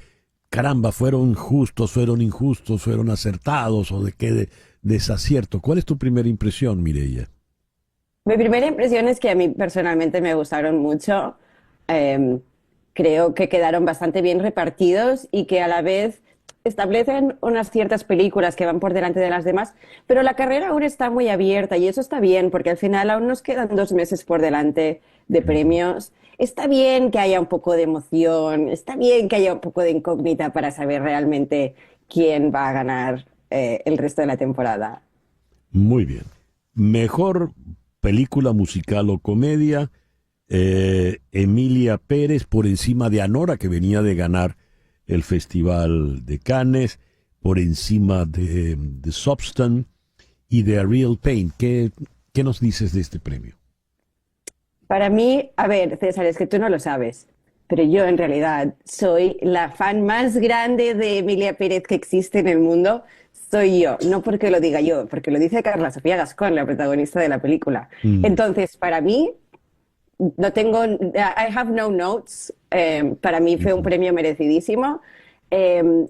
caramba, ¿fueron justos, fueron injustos, fueron acertados o de qué desacierto? ¿Cuál es tu primera impresión, Mireia? Mi primera impresión es que a mí personalmente me gustaron mucho. Creo que quedaron bastante bien repartidos y que a la vez establecen unas ciertas películas que van por delante de las demás, pero la carrera aún está muy abierta y eso está bien porque al final aún nos quedan 2 meses por delante de premios. Está bien que haya un poco de emoción, está bien que haya un poco de incógnita para saber realmente quién va a ganar el resto de la temporada. Muy bien. Mejor película musical o comedia, Emilia Pérez por encima de Anora, que venía de ganar el Festival de Cannes, por encima de Substance y de A Real Pain. ¿Qué nos dices de este premio? Para mí, a ver, César, es que tú no lo sabes, pero yo en realidad soy la fan más grande de Emilia Pérez que existe en el mundo. Soy yo, no porque lo diga yo, porque lo dice Carla Sofía Gascón, la protagonista de la película. Entonces, para mí, no tengo, I have no notes. Para mí fue un premio merecidísimo.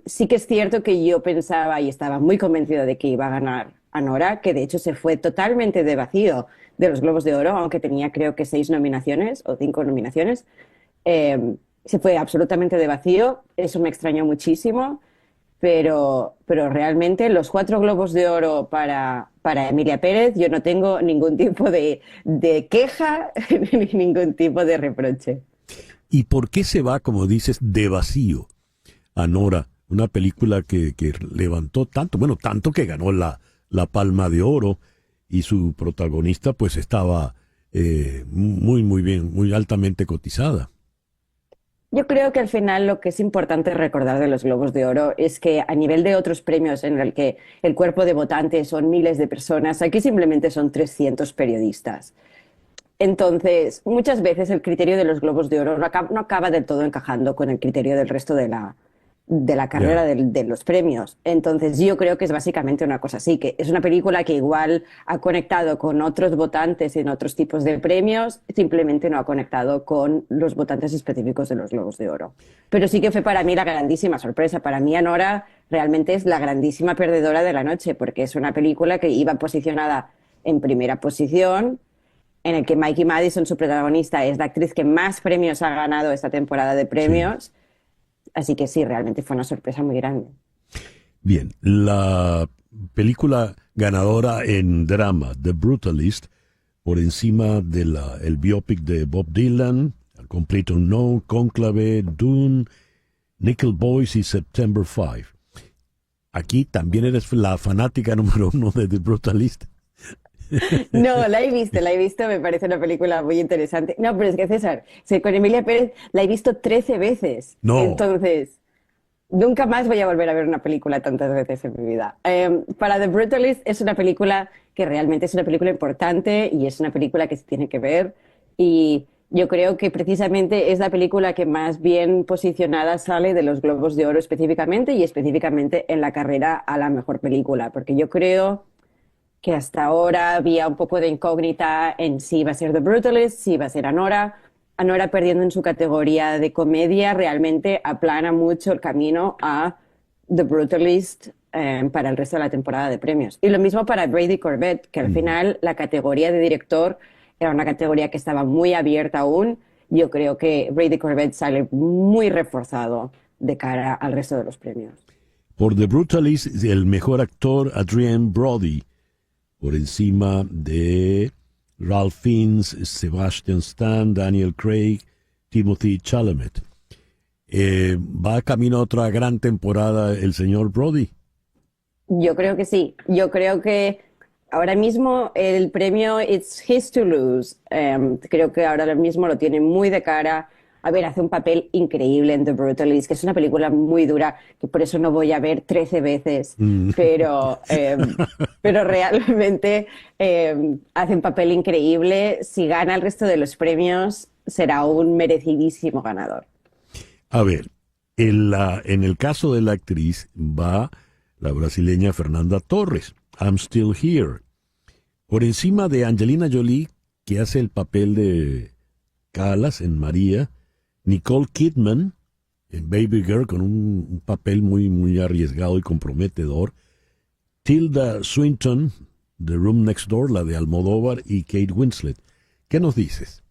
Sí que es cierto que yo pensaba y estaba muy convencida de que iba a ganar Anora, que de hecho se fue totalmente de vacío de los Globos de Oro, aunque tenía creo que 6 nominaciones o 5 nominaciones. Se fue absolutamente de vacío. Eso me extrañó muchísimo. Pero realmente los 4 Globos de Oro para Emilia Pérez, yo no tengo ningún tipo de queja ni ningún tipo de reproche. ¿Y por qué se va, como dices, de vacío Anora? Una película que levantó tanto, bueno, tanto que ganó la Palma de Oro y su protagonista pues estaba muy bien, muy altamente cotizada. Yo creo que al final lo que es importante recordar de los Globos de Oro es que a nivel de otros premios en el que el cuerpo de votantes son miles de personas, aquí simplemente son 300 periodistas. Entonces, muchas veces el criterio de los Globos de Oro no acaba del todo encajando con el criterio del resto de la carrera de los premios. Entonces, yo creo que es básicamente una cosa así, que es una película que igual ha conectado con otros votantes en otros tipos de premios, simplemente no ha conectado con los votantes específicos de los Globos de Oro. Pero sí que fue para mí la grandísima sorpresa. Para mí, Anora realmente es la grandísima perdedora de la noche, porque es una película que iba posicionada en primera posición, en el que Mikey Madison, su protagonista, es la actriz que más premios ha ganado esta temporada de premios. Sí. Así que sí, realmente fue una sorpresa muy grande. Bien, la película ganadora en drama, The Brutalist, por encima de el biopic de Bob Dylan, Complete Unknown, Cónclave, Dune, Nickel Boys y September 5. Aquí también eres la fanática número 1 de The Brutalist. No, la he visto, me parece una película muy interesante. No, pero es que César, con Emilia Pérez la he visto 13 veces. No. Entonces, nunca más voy a volver a ver una película tantas veces en mi vida. Para The Brutalist es una película que realmente es una película importante y es una película que se tiene que ver. Y yo creo que precisamente es la película que más bien posicionada sale de los Globos de Oro específicamente y específicamente en la carrera a la mejor película. Porque yo creo que hasta ahora había un poco de incógnita en si iba a ser The Brutalist, si iba a ser Anora. Anora, perdiendo en su categoría de comedia, realmente aplana mucho el camino a The Brutalist para el resto de la temporada de premios. Y lo mismo para Brady Corbett, que al final la categoría de director era una categoría que estaba muy abierta aún. Yo creo que Brady Corbett sale muy reforzado de cara al resto de los premios. Por The Brutalist, el mejor actor, Adrien Brody, por encima de Ralph Fiennes, Sebastian Stan, Daniel Craig, Timothy Chalamet. ¿Va camino a otra gran temporada el señor Brody? Yo creo que sí. Yo creo que ahora mismo el premio It's His to Lose, creo que ahora mismo lo tiene muy de cara. A ver, hace un papel increíble en The Brutalist, que es una película muy dura, que por eso no voy a ver 13 veces, pero realmente hace un papel increíble. Si gana el resto de los premios, será un merecidísimo ganador. A ver, en el caso de la actriz va la brasileña Fernanda Torres, I'm Still Here, por encima de Angelina Jolie, que hace el papel de Calas en María, Nicole Kidman en Baby Girl con un papel muy, muy arriesgado y comprometedor, Tilda Swinton de Room Next Door, la de Almodóvar, y Kate Winslet. ¿Qué nos dices?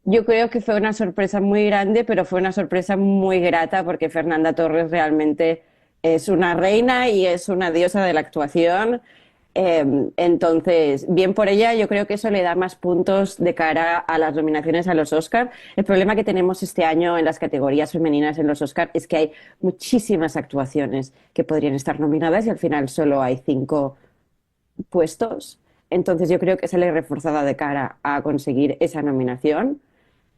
Yo creo que fue una sorpresa muy grande, pero fue una sorpresa muy grata porque Fernanda Torres realmente es una reina y es una diosa de la actuación. Entonces, bien por ella, yo creo que eso le da más puntos de cara a las nominaciones a los Oscar. El problema que tenemos este año en las categorías femeninas en los Oscar es que hay muchísimas actuaciones que podrían estar nominadas y al final solo hay 5 puestos. Entonces yo creo que sale reforzada de cara a conseguir esa nominación.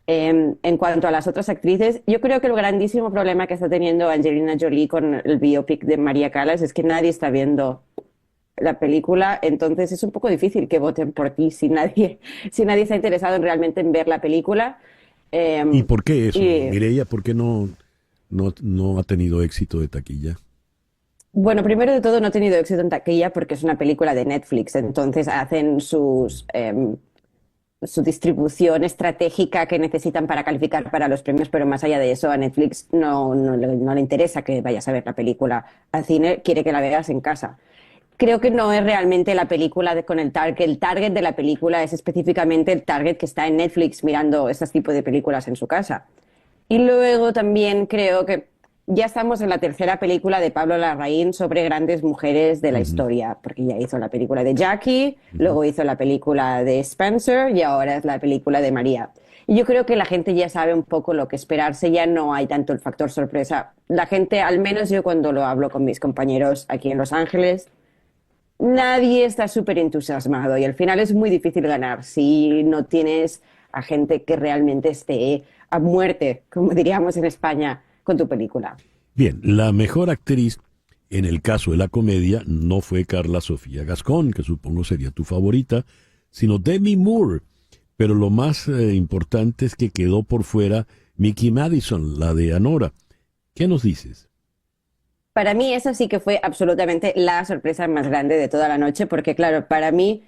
En cuanto a las otras actrices, yo creo que el grandísimo problema que está teniendo Angelina Jolie con el biopic de María Callas es que nadie está viendo la película, entonces es un poco difícil que voten por ti si nadie está interesado realmente en ver la película. ¿Y por qué eso, Mireia? ¿Por qué no ha tenido éxito de taquilla? Bueno, primero de todo no ha tenido éxito en taquilla porque es una película de Netflix, entonces hacen su distribución estratégica que necesitan para calificar para los premios, pero más allá de eso a Netflix no le interesa que vayas a ver la película al cine, quiere que la veas en casa. Creo que no es realmente la película con el target de la película es específicamente el target que está en Netflix mirando este tipo de películas en su casa. Y luego también creo que ya estamos en la tercera película de Pablo Larraín sobre grandes mujeres de la historia, porque ya hizo la película de Jackie, luego hizo la película de Spencer y ahora es la película de María. Y yo creo que la gente ya sabe un poco lo que esperarse, ya no hay tanto el factor sorpresa. La gente, al menos yo cuando lo hablo con mis compañeros aquí en Los Ángeles, nadie está súper entusiasmado y al final es muy difícil ganar si no tienes a gente que realmente esté a muerte, como diríamos en España, con tu película. Bien, la mejor actriz en el caso de la comedia no fue Carla Sofía Gascón, que supongo sería tu favorita, sino Demi Moore. Pero lo más importante es que quedó por fuera Mickey Madison, la de Anora. ¿Qué nos dices? Para mí esa sí que fue absolutamente la sorpresa más grande de toda la noche, porque claro, para mí,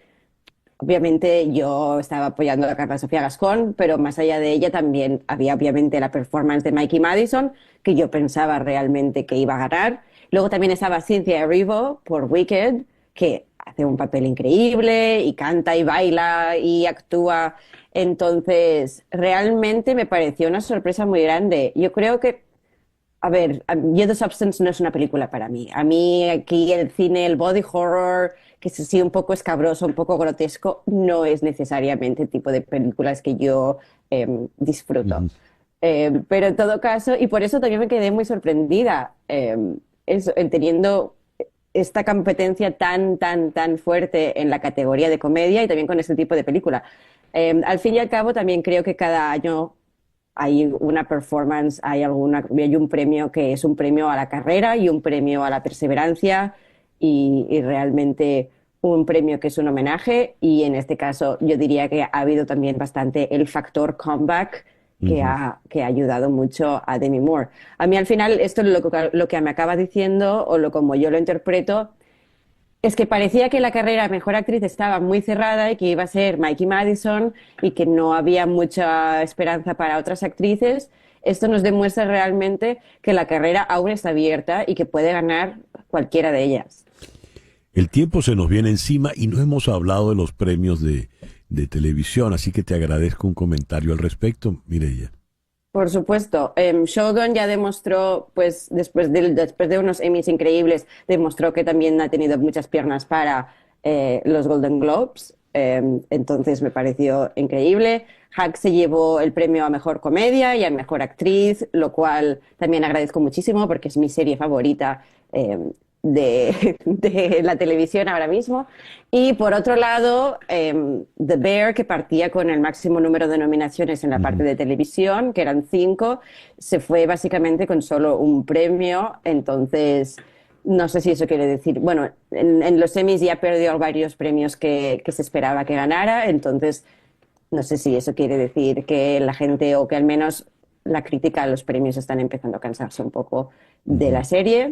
obviamente yo estaba apoyando a Carla Sofía Gascón, pero más allá de ella también había obviamente la performance de Mikey Madison, que yo pensaba realmente que iba a ganar. Luego también estaba Cynthia Erivo por Wicked, que hace un papel increíble y canta y baila y actúa. Entonces, realmente me pareció una sorpresa muy grande. Yo creo que a ver, You're the Substance no es una película para mí. A mí aquí el cine, el body horror, que es así un poco escabroso, un poco grotesco, no es necesariamente el tipo de películas que yo disfruto. Pero en todo caso, y por eso también me quedé muy sorprendida teniendo esta competencia tan fuerte en la categoría de comedia y también con este tipo de película. Al fin y al cabo, también creo que cada año hay una performance, hay un premio que es un premio a la carrera y un premio a la perseverancia y realmente un premio que es un homenaje, y en este caso yo diría que ha habido también bastante el factor comeback que ha ayudado mucho a Demi Moore. A mí al final esto lo que me acaba diciendo, o como yo lo interpreto, es que parecía que la carrera de mejor actriz estaba muy cerrada y que iba a ser Mikey Madison y que no había mucha esperanza para otras actrices. Esto nos demuestra realmente que la carrera aún está abierta y que puede ganar cualquiera de ellas. El tiempo se nos viene encima y no hemos hablado de los premios de televisión, así que te agradezco un comentario al respecto, Mireia. Por supuesto. Shogun ya demostró, pues después de unos Emmys increíbles, demostró que también ha tenido muchas piernas para los Golden Globes. Entonces me pareció increíble. Hack se llevó el premio a Mejor Comedia y a Mejor Actriz, lo cual también agradezco muchísimo porque es mi serie favorita de la televisión ahora mismo. Y por otro lado, The Bear, que partía con el máximo número de nominaciones en la parte de televisión, que eran 5, se fue básicamente con solo un premio. Entonces, no sé si eso quiere decir... Bueno, en los Emmys ya perdió varios premios que se esperaba que ganara, entonces no sé si eso quiere decir que la gente, o que al menos la crítica a los premios, están empezando a cansarse un poco de la serie.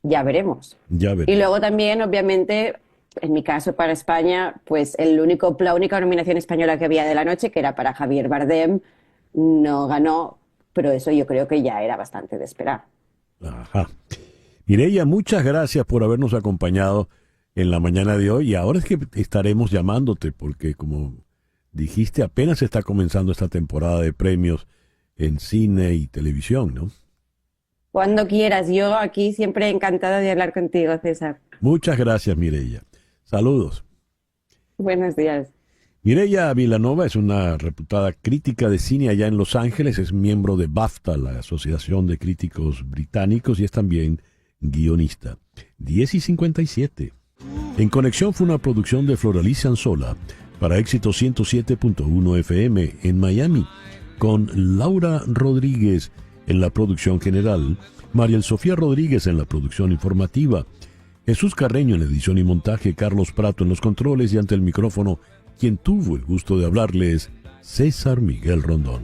Ya veremos. Y luego también, obviamente, en mi caso para España, pues la única nominación española que había de la noche, que era para Javier Bardem, no ganó, pero eso yo creo que ya era bastante de esperar. Ajá. Mireia, muchas gracias por habernos acompañado en la mañana de hoy, y ahora es que estaremos llamándote porque, como dijiste, apenas está comenzando esta temporada de premios en cine y televisión, ¿no? Cuando quieras, yo aquí siempre encantada de hablar contigo, César. Muchas gracias, Mireia. Saludos. Buenos días. Mireia Vilanova es una reputada crítica de cine allá en Los Ángeles, es miembro de BAFTA, la Asociación de Críticos Británicos, y es también guionista. 10:57. En Conexión fue una producción de Floralice Anzola para Éxito 107.1 FM en Miami, con Laura Rodríguez en la producción general, Mariel Sofía Rodríguez en la producción informativa, Jesús Carreño en la edición y montaje, Carlos Prato en los controles, y ante el micrófono, quien tuvo el gusto de hablarles, César Miguel Rondón.